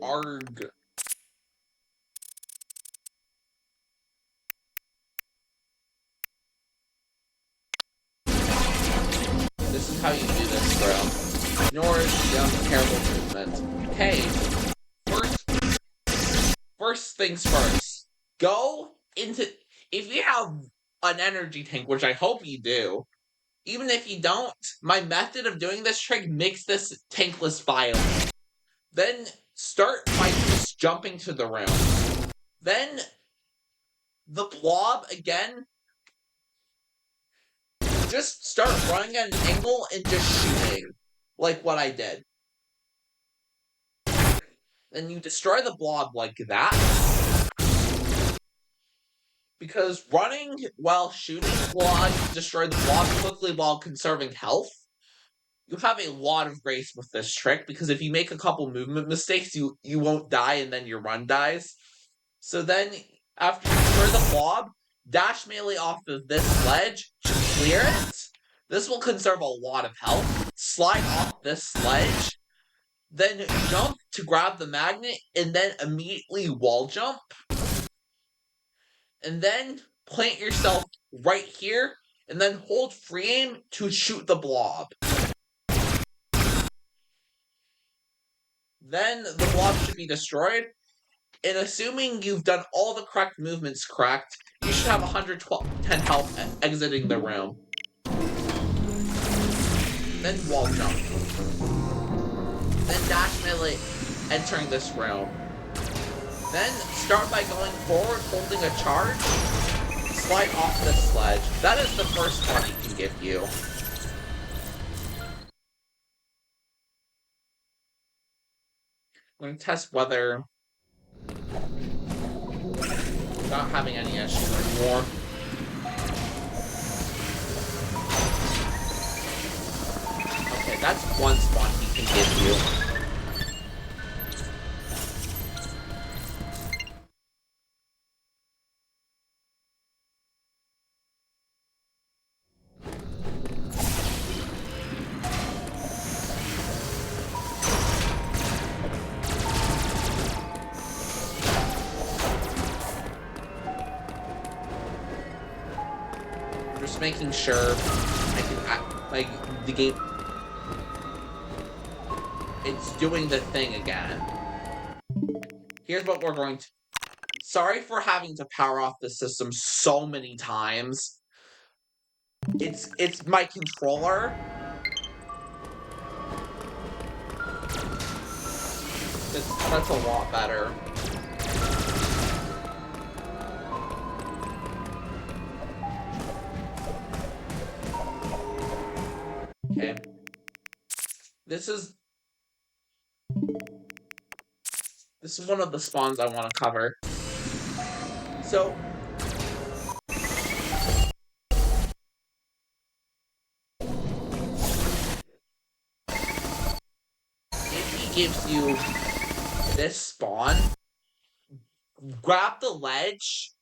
Arg. This is how you do this, bro. Ignore the terrible movement. Hey, first things first. Go into... If you have an energy tank, which I hope you do, even if you don't, my method of doing this trick makes this tankless viable. Then start by just jumping to the room. Then the blob again. Just start running at an angle and just shooting. Like what I did. Then you destroy the blob like that. Because running while shooting will allow you to destroy the blob quickly while conserving health. You have a lot of grace with this trick, because if you make a couple movement mistakes, you won't die and then your run dies. So then, after you destroy the blob, dash melee off of this ledge to clear it. This will conserve a lot of health. Slide off this ledge. Then jump to grab the magnet, and then immediately wall jump. And then plant yourself right here, and then hold free aim to shoot the blob. Then the blob should be destroyed, and assuming you've done all the correct movements correct, you should have 110 health exiting the room. Then wall jump. Then dash melee entering this room. Then start by going forward holding a charge, slide off this ledge. That is the first one he can give you. I'm going to test whether not having any issues anymore. Okay, that's one spot he can give you. Just making sure I can like the game. It's doing the thing again. Here's what we're going to. Sorry for having to power off the system so many times. It's my controller. That's a lot better. Okay. This is one of the spawns I want to cover. So, if he gives you this spawn, grab the ledge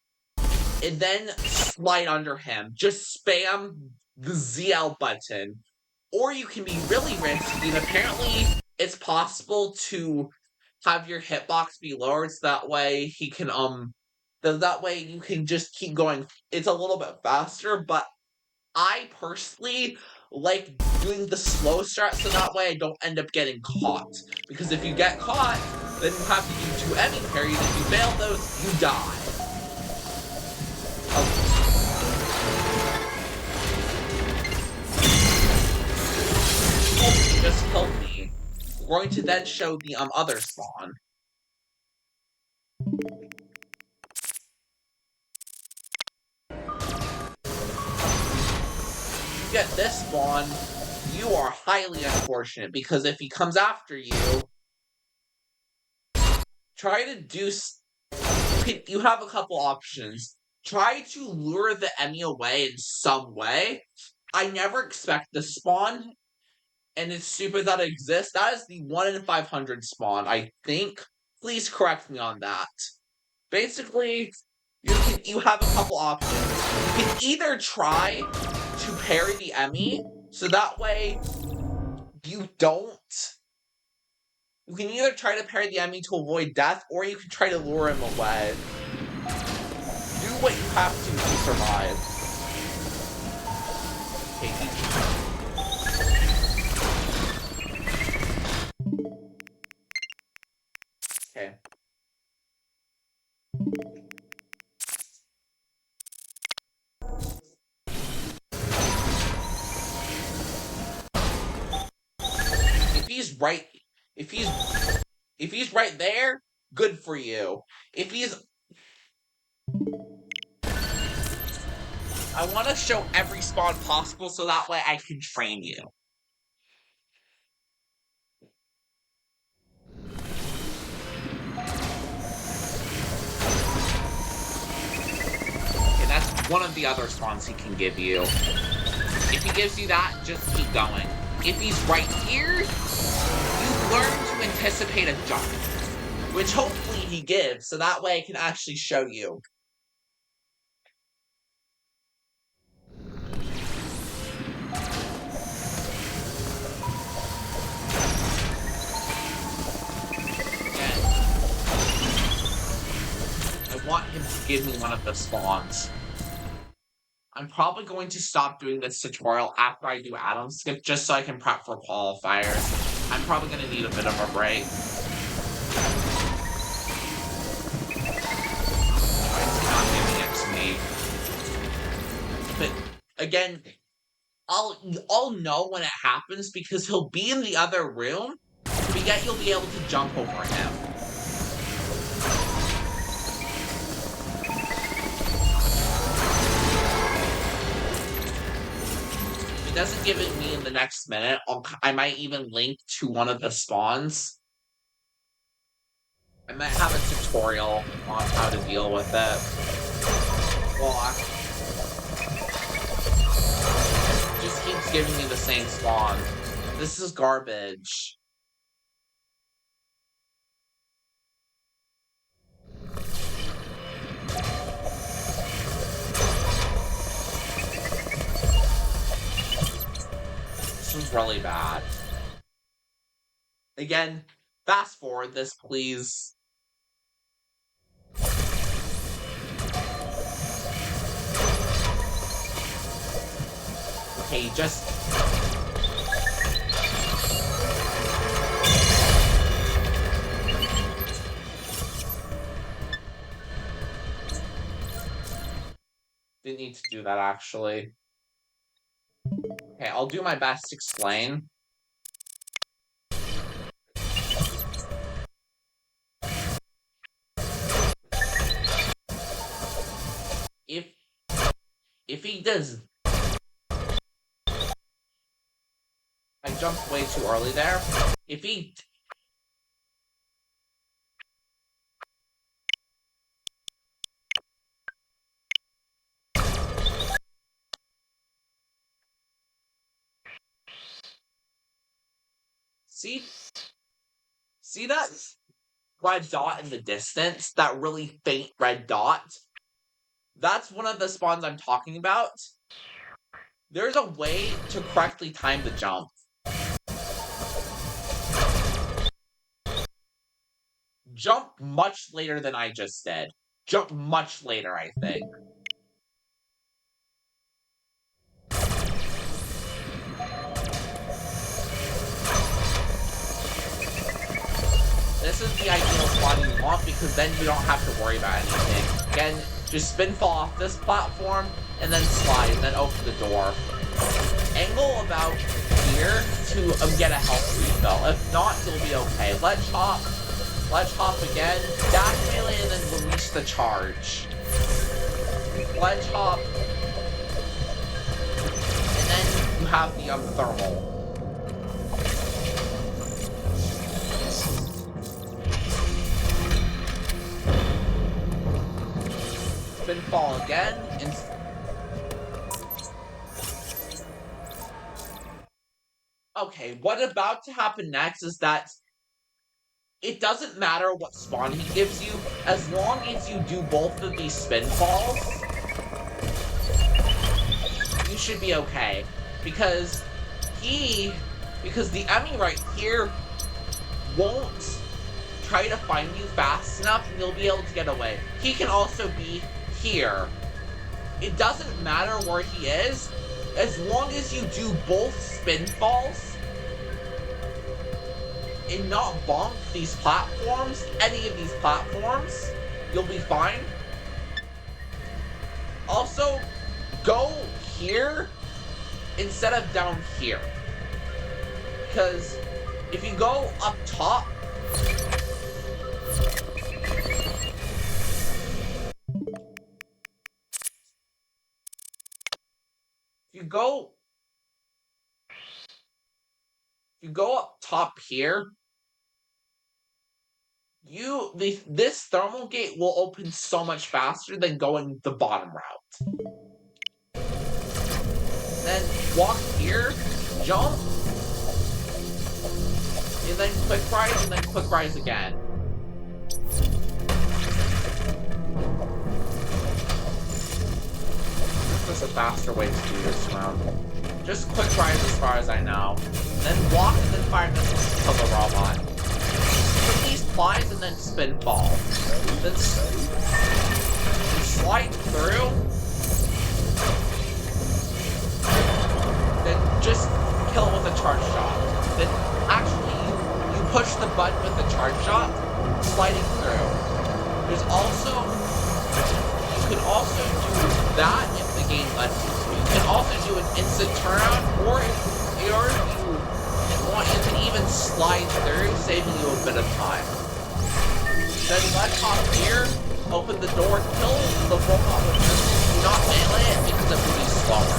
and then slide under him. Just spam the ZL button. Or you can be really risky, and apparently it's possible to have your hitbox be lowered so that way he can, that way you can just keep going. It's a little bit faster, but I personally like doing the slow strat so that way I don't end up getting caught. Because if you get caught, then you have to do 2 enemy parries. If you fail those, you die. Okay. Just killed me. We're going to then show the other spawn. If you get this spawn, you are highly unfortunate, because if he comes after you, try to do... You have a couple options. Try to lure the enemy away in some way. I never expect this spawn. and it's stupid that it exists. That is the 1 in 500 spawn, I think. Please correct me on that. Basically, you have a couple options. You can either try to parry the Emmy, so that way you don't. You can either try to parry the Emmy to avoid death, or you can try to lure him away. Do what you have to survive. Okay. If he's right there, good for you. If he's I want to show every spawn possible so that way I can train you. Okay, that's one of the other spawns he can give you. If he gives you that, just keep going. If he's right here, you learn to anticipate a jump, which hopefully he gives, so that way I can actually show you. Again, I want him to give me one of the spawns. I'm probably going to stop doing this tutorial after I do Atom Skip, just so I can prep for qualifiers. I'm probably going to need a bit of a break. It's not giving it to me. But, again, I'll know when it happens because he'll be in the other room, but yet you'll be able to jump over him. If it doesn't give it me in the next minute, I might even link to one of the spawns. I might have a tutorial on how to deal with it. Well, it just keeps giving me the same spawn. This is garbage. This was really bad. Again, fast forward this, please. Okay, just... Didn't need to do that, actually. Okay, I'll do my best to explain. If he does... I jumped way too early there. If he... See that red dot in the distance? That really faint red dot? That's one of the spawns I'm talking about. There's a way to correctly time the jump. Jump much later than I just did. Jump much later, I think. This is the ideal spot you want because then you don't have to worry about anything. Again, just spin fall off this platform and then slide and then open the door. Angle about here to get a health refill. If not, you'll be okay. Ledge hop again, dash melee, and then release the charge. Ledge hop, and then you have the thermal. Spin fall again, and Okay, what about to happen next is that it doesn't matter what spawn he gives you, as long as you do both of these spin falls, you should be okay. Because the enemy right here won't try to find you fast enough and you'll be able to get away. He can also be here. It doesn't matter where he is, as long as you do both spin falls and not bonk these platforms, any of these platforms, you'll be fine. Also, go here instead of down here. Because if you go up top, if you go up top here, this thermal gate will open so much faster than going the bottom route. Then walk here, jump, and then quick rise, and then quick rise again. There's a faster way to do this round. Just quick rise as far as I know. Then walk and then fire missiles to kill the robot. Put these flies and then spin fall. Then slide through. Then just kill it with a charge shot. Then actually you push the button with the charge shot, sliding through. There's also you can also do that if the game lets you. You can also do an instant turnaround, or if you want, you can even slide through, saving you a bit of time. Then let's hop here, open the door, kill the robot with missiles, do not melee it because it will be slower.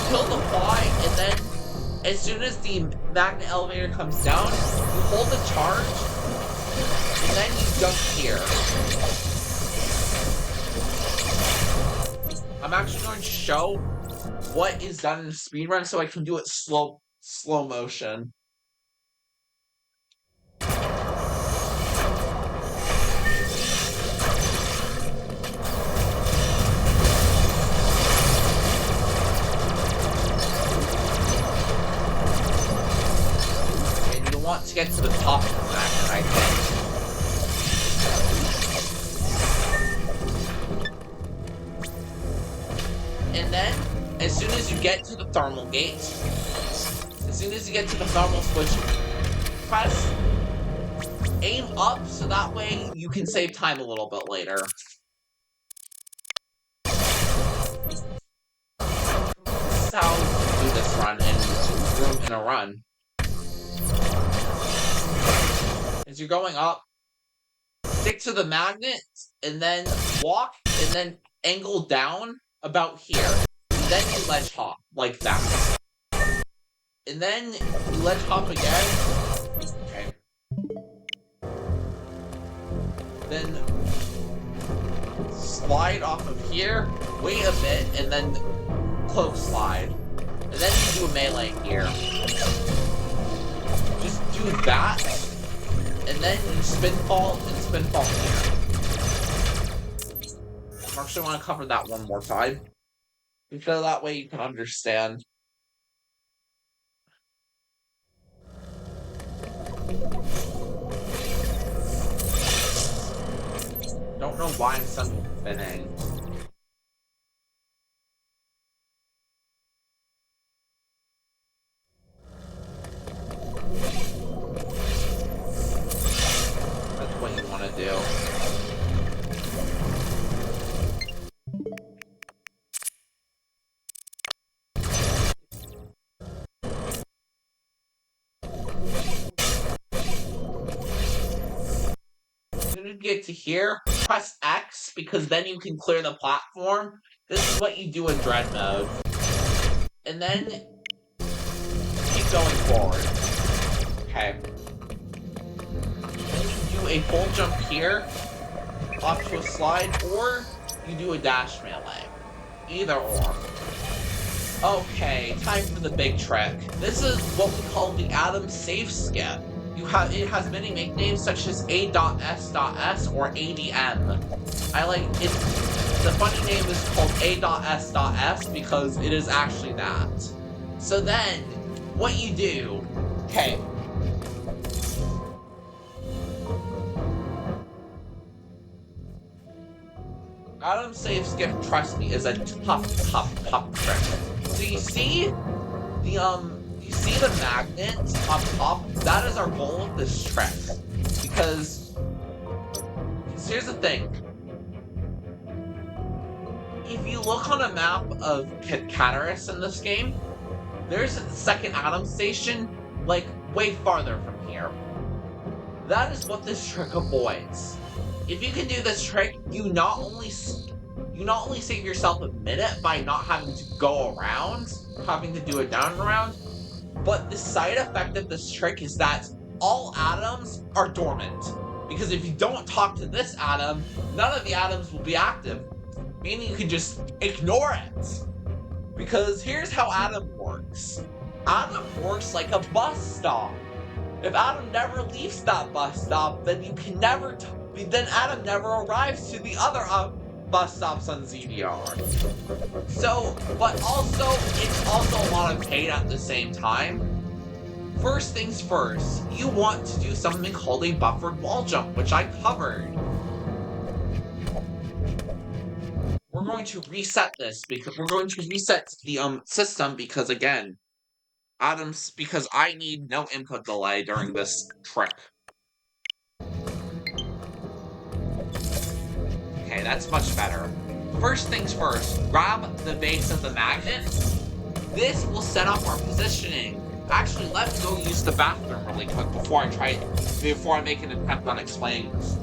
Kill the fly, and then as soon as the magnet elevator comes down, you hold the charge, and then you jump here. I'm actually going to show what is done in a speedrun so I can do it slow motion. And you want to get to the top of the magnet, I think. And then, as soon as you get to the thermal gate, as soon as you get to the thermal switch, press aim up so that way you can save time a little bit later. This is how you do this run in a run. As you're going up, stick to the magnet, and then walk, and then angle down about here. Then you ledge hop, like that. And then you ledge hop again. Okay. Then slide off of here, wait a bit, and then cloak slide. And then you do a melee here. Just do that, and then you spin fall here. I actually want to cover that one more time, because that way you can understand. Don't know why I'm suddenly spinning. That's what you want to do. Get to here, press X, because then you can clear the platform. This is what you do in Dread mode. And then keep going forward. Okay. Then you do a full jump here, off to a slide, or you do a dash melee. Either or. Okay, time for the big trick. This is what we call the Adam safe skip. It has many nicknames such as A.S.S or ADM. The funny name is called A.S.S because it is actually that. So then, what you do, okay. Adam safe skip, trust me, is a tough trick. So you see the magnet up top? That is our goal of this trick. Because here's the thing. If you look on a map of Cataris in this game, there's a second Atom station, like, way farther from here. That is what this trick avoids. If you can do this trick, you not only save yourself a minute by not having to go around, having to do a down and around, but the side effect of this trick is that all atoms are dormant. Because if you don't talk to this atom, none of the atoms will be active. Meaning you can just ignore it. Because here's how Atom works. Atom works like a bus stop. If Atom never leaves that bus stop, then then Atom never arrives to the other bus stops on ZDR. So, but also, it's also a lot of pain at the same time. First things first, you want to do something called a buffered wall jump, which I covered. We're going to reset this because we're going to reset the system because again, because I need no input delay during this trick. Okay, that's much better. First things first, grab the base of the magnet. This will set up our positioning. Actually, let's go use the bathroom really quick before I make an attempt on explaining this.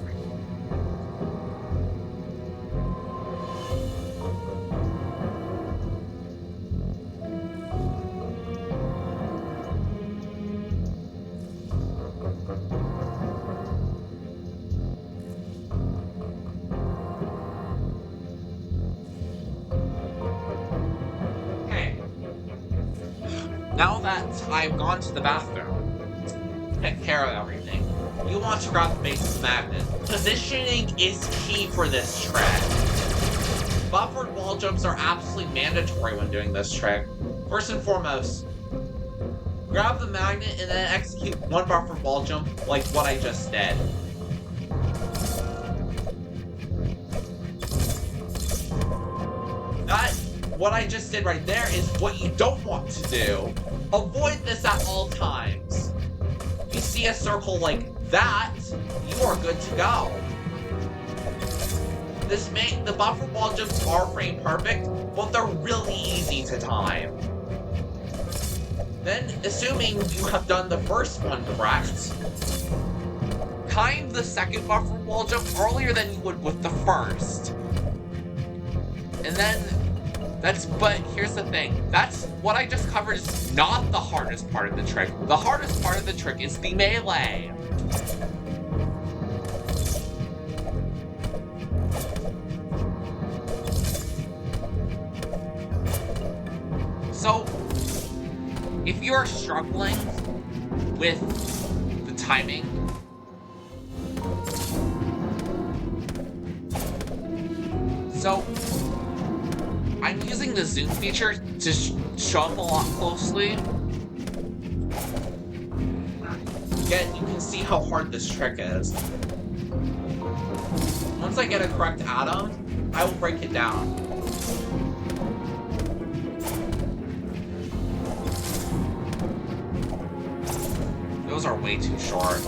Now that I've gone to the bathroom, take care of everything, you want to grab the base of the magnet. Positioning is key for this trick. Buffered wall jumps are absolutely mandatory when doing this trick. First and foremost, grab the magnet and then execute one buffered wall jump like what I just did. What I just did right there is what you don't want to do. Avoid this at all times. If you see a circle like that, you are good to go. The buffer wall jumps are frame perfect, but they're really easy to time. Then, assuming you have done the first one correct, time the second buffer wall jump earlier than you would with the first. And then but here's the thing, that's what I just covered is not the hardest part of the trick. The hardest part of the trick is the melee. So, if you are struggling with the timing, I'm using the zoom feature to show up a lot closely. Again, you can see how hard this trick is. Once I get a correct atom, I will break it down. Those are way too short.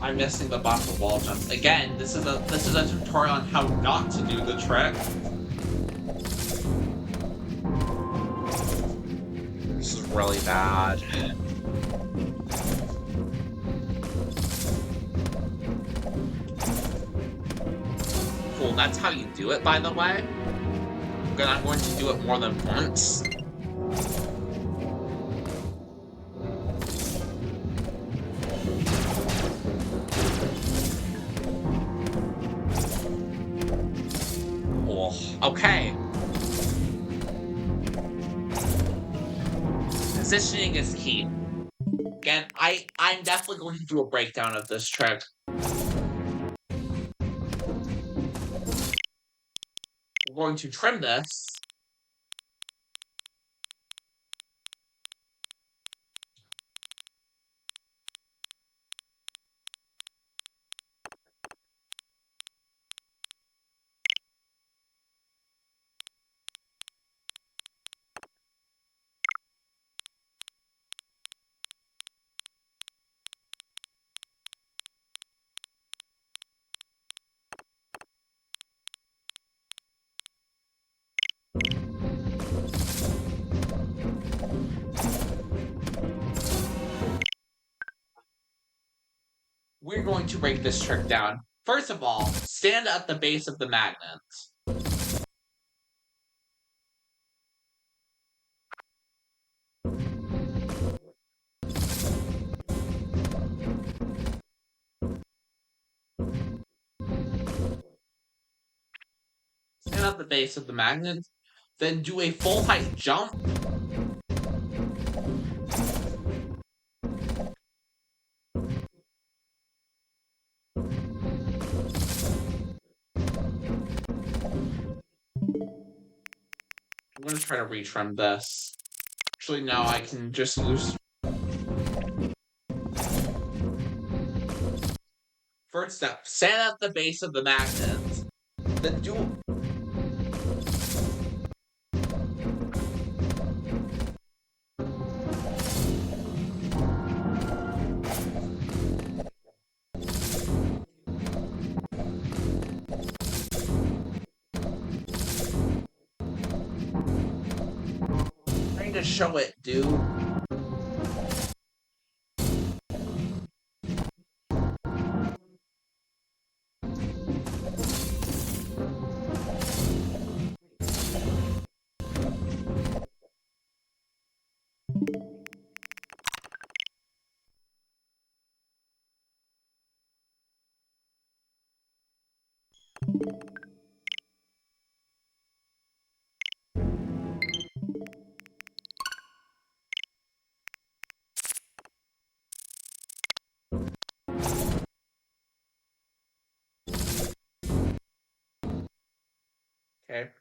I'm missing the buffer wall jumps. Again, this is a tutorial on how not to do the trick. This is really bad. Cool, that's how you do it, by the way. I'm going to do it more than once. Oh, okay. Positioning is key. Again, I'm definitely going to do a breakdown of this trick. We're going to trim this. We're going to break this trick down. First of all, stand at the base of the magnet. Stand at the base of the magnet, then do a full height jump. I'm going to try to retrim this. Actually, no, I can just use... First step, stand at the base of the magnet. Then do... trying to show it, dude. Okay.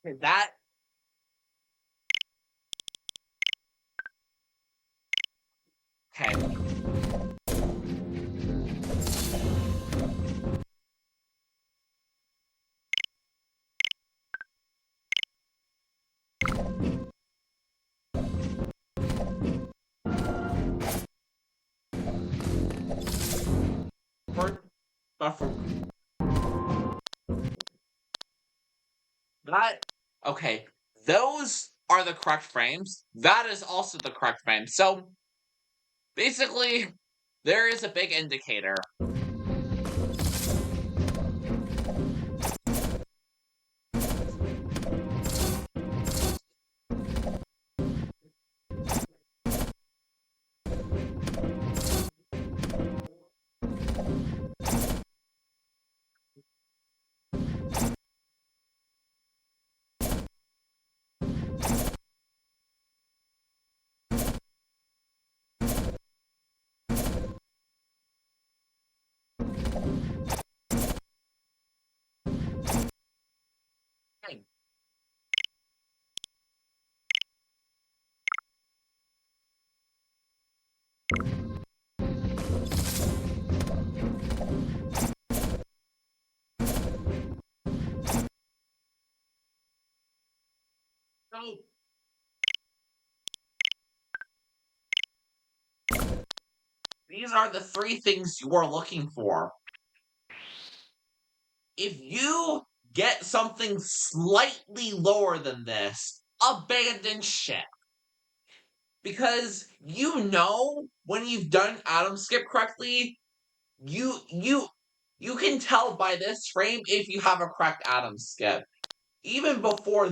Okay, that... Okay. Buffer. That... Okay. Those are the correct frames. That is also the correct frame. So, basically, there is a big indicator. So, these are the three things you are looking for. If you get something slightly lower than this, abandon ship. Because you know when you've done atom skip correctly, you can tell by this frame if you have a correct atom skip. Even before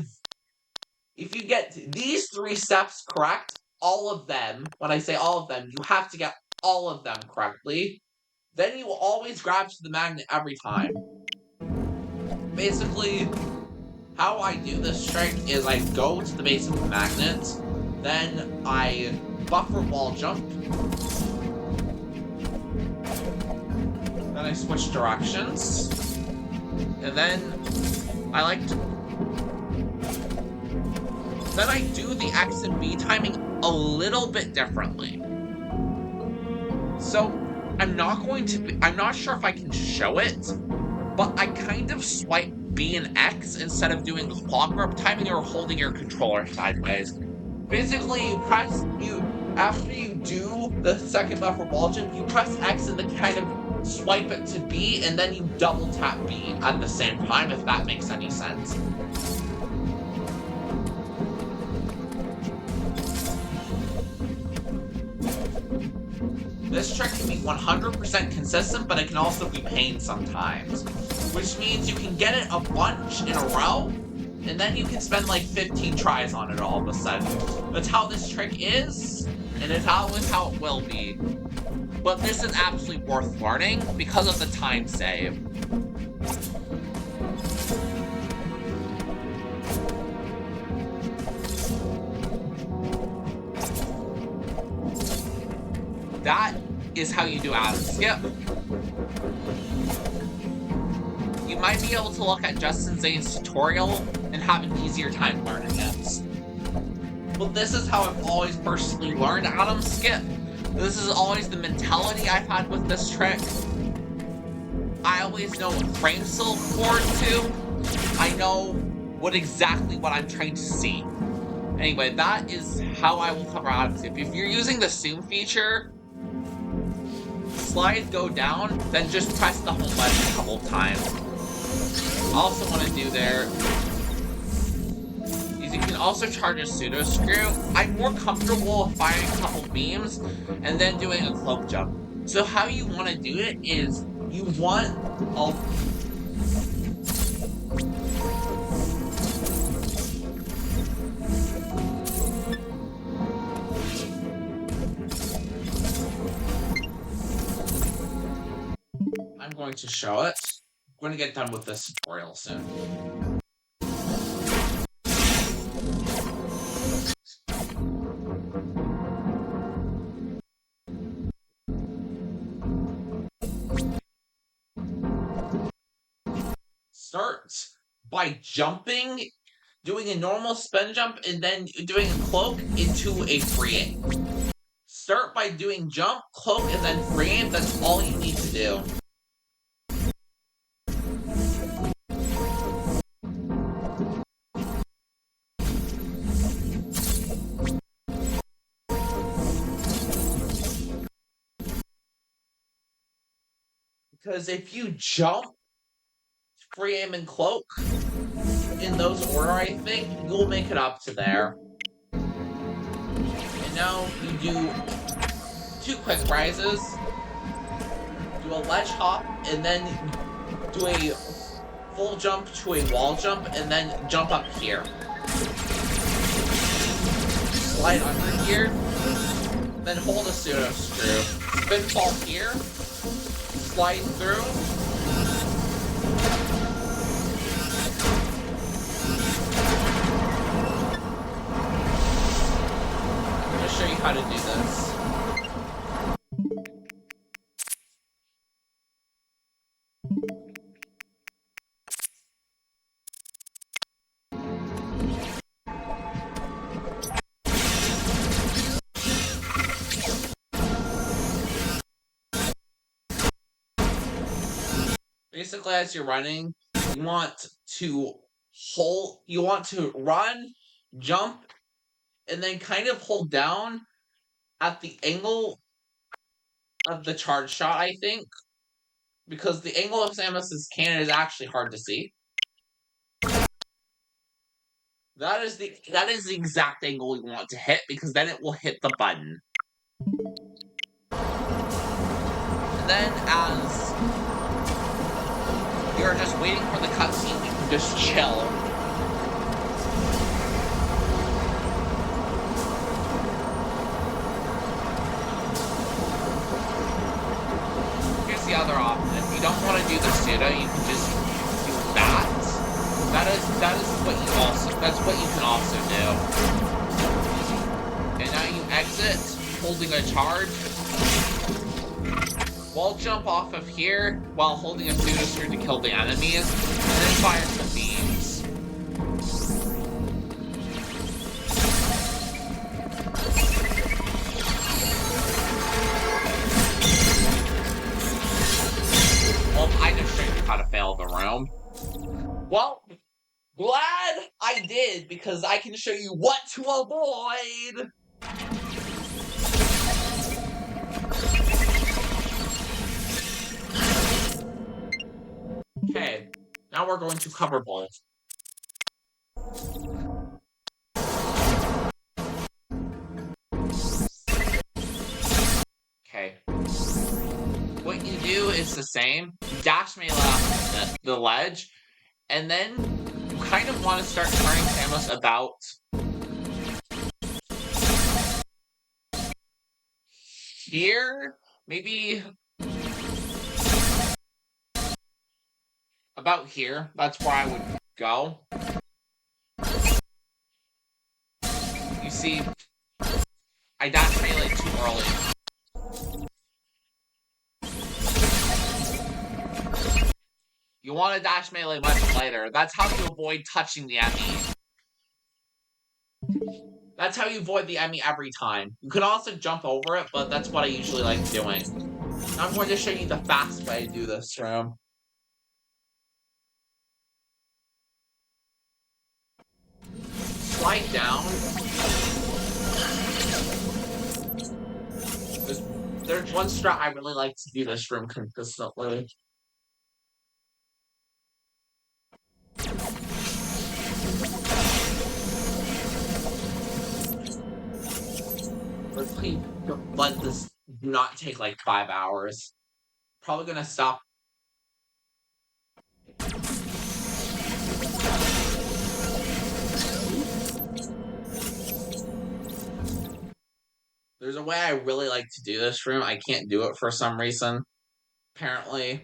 if you get these 3 steps correct, all of them, when I say all of them, you have to get all of them correctly, then you will always grab to the magnet every time. Basically, how I do this trick is I go to the base of the magnet, then I buffer wall jump, then I switch directions, and then then I do the X and B timing a little bit differently. So, I'm not sure if I can show it, but I kind of swipe B and X instead of doing clockwork timing or holding your controller sideways. Basically, after you do the second buffer wall jump, you press X and then kind of swipe it to B, and then you double tap B at the same time, if that makes any sense. This trick can be 100% consistent, but it can also be pain sometimes. Which means you can get it a bunch in a row, and then you can spend like 15 tries on it all of a sudden. That's how this trick is, and it's always how it will be. But this is absolutely worth learning because of the time save. That is how you do Atom Skip. You might be able to look at Justin Zane's tutorial and have an easier time learning it. But this is how I've always personally learned Atom Skip. This is always the mentality I've had with this trick. I always know what frames to look forward to. I know exactly what I'm trying to see. Anyway, that is how I will cover Atom Skip. If you're using the zoom feature, slides go down, then just press the home button a couple of times. Also want to do there is you can also charge a pseudo screw. I'm more comfortable with firing a couple beams and then doing a cloak jump. So how you want to do it is you want I'm going to show it. I'm going to get done with this tutorial soon. Start by jumping, doing a normal spin jump, and then doing a cloak into a free aim. Start by doing jump, cloak, and then free aim. That's all you need to do. Because if you jump, free aim, and cloak in those order, I think, you'll make it up to there. And now you do 2 quick rises, do a ledge hop, and then do a full jump to a wall jump, and then jump up here. Slide under here, then hold a pseudo screw. Spin fall here, slide through, I'm going to show you how to do this. Basically, as you're running, you want to run, jump, and then kind of hold down at the angle of the charge shot, I think. Because the angle of Samus's cannon is actually hard to see. That is the exact angle you want to hit, because then it will hit the button. And then as you're just waiting for the cutscene, you can just chill. pseudo, you can just do that. That's what you can also do. And now you exit, holding a charge. Wall jump off of here while holding a pseudo sphere to kill the enemies, and then fire some beams. Well, I just showed you how to fail the room. Well, glad I did, because I can show you what to avoid! Okay, now we're going to cover both. Okay. What you do is the same. You dash melee off the ledge, and then you kind of want to start turning Samus about here, maybe about here. That's where I would go. You see, I dash melee too early. You want to dash melee much later. That's how you avoid touching the enemy. That's how you avoid the enemy every time. You could also jump over it, but that's what I usually like doing. Now I'm going to show you the fast way to do this room. Slide down. There's one strat I really like to do this room consistently. But please, let this not take like 5 hours. Probably gonna stop. There's a way I really like to do this room. I can't do it for some reason. Apparently.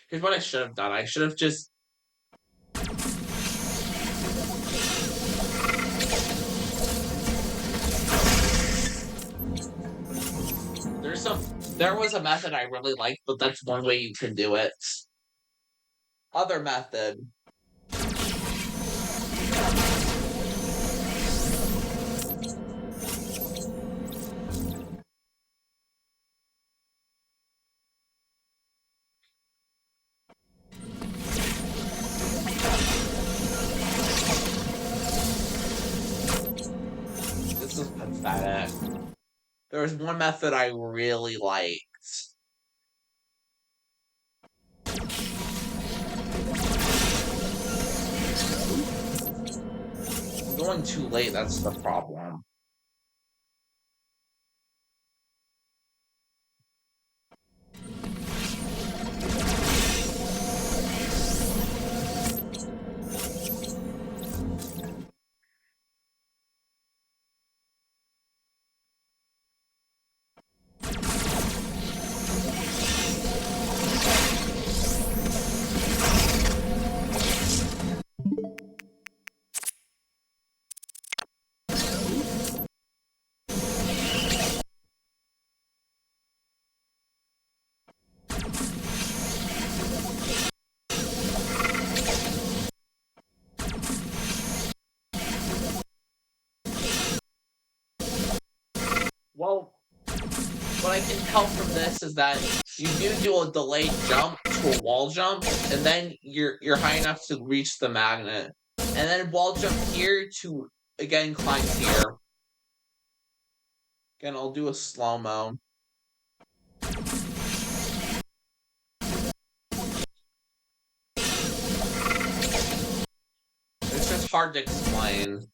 Here's what I should have done. I should have just... There was a method I really liked, but that's one way you can do it. Other method. This is pathetic. There was one method I really liked. I'm going too late, that's the problem. Well, what I can tell from this is that you do a delayed jump to a wall jump, and then you're high enough to reach the magnet. And then wall jump here to, again, climb here. Again, I'll do a slow-mo. It's just hard to explain.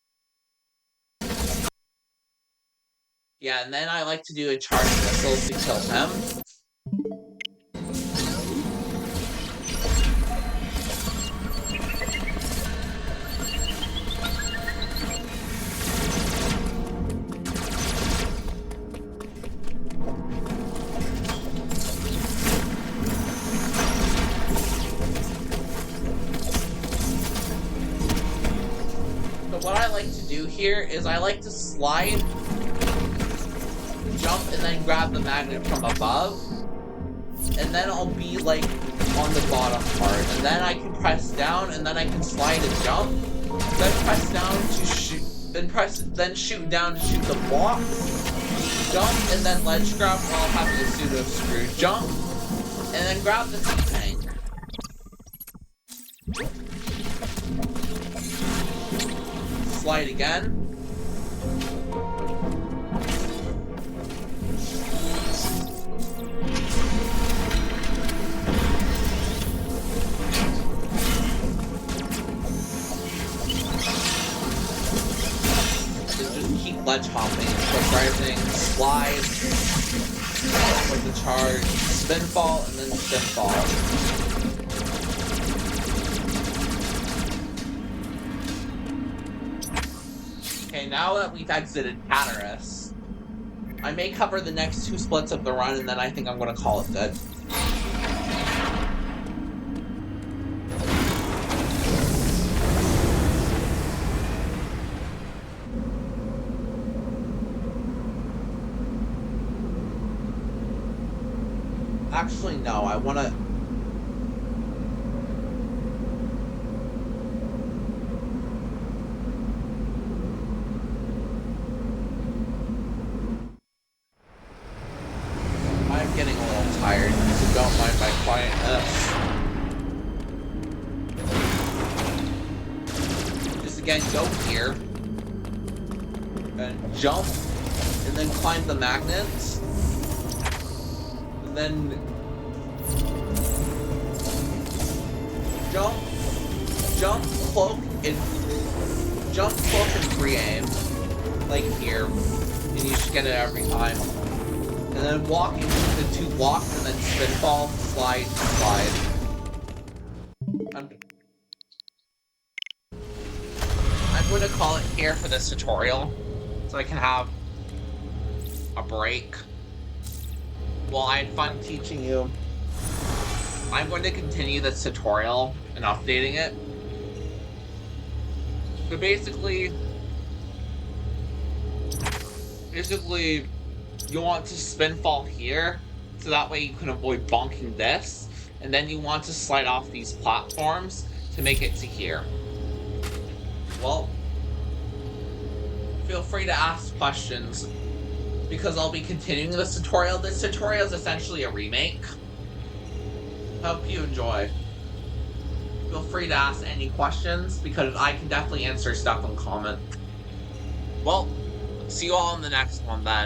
Yeah, and then I like to do a charge missile to kill him. here is I like to slide, jump, and then grab the magnet from above. And then I'll be like on the bottom part. And then I can press down, and then I can slide and jump. Then press down to shoot, then shoot down to shoot the block. Jump, and then ledge grab while having a pseudo screw. Jump, and then grab the tank. Slide again. Just keep ledge hopping, quick rising, slide, with the charge, spin fall, and then spin fall. Okay, now that we've exited Hatteras, I may cover the next 2 splits of the run, and then I think I'm going to call it good. Actually, no, I want to... I'm getting a little tired, so don't mind my quietness. Just again, go here, and jump, and then climb the magnets, and then jump, cloak, and pre-aim, like here, and you should get it every time. And then walk into the 2 blocks, and then spin fall, slide, slide. I'm going to call it here for this tutorial, so I can have a break. Well, I had fun teaching you. I'm going to continue this tutorial and updating it. But basically, you want to spin fall here, so that way you can avoid bonking this, and then you want to slide off these platforms to make it to here. Well, feel free to ask questions, because I'll be continuing this tutorial. This tutorial is essentially a remake. Hope you enjoy. Feel free to ask any questions, because I can definitely answer stuff in comment. Well, see you all in the next one then.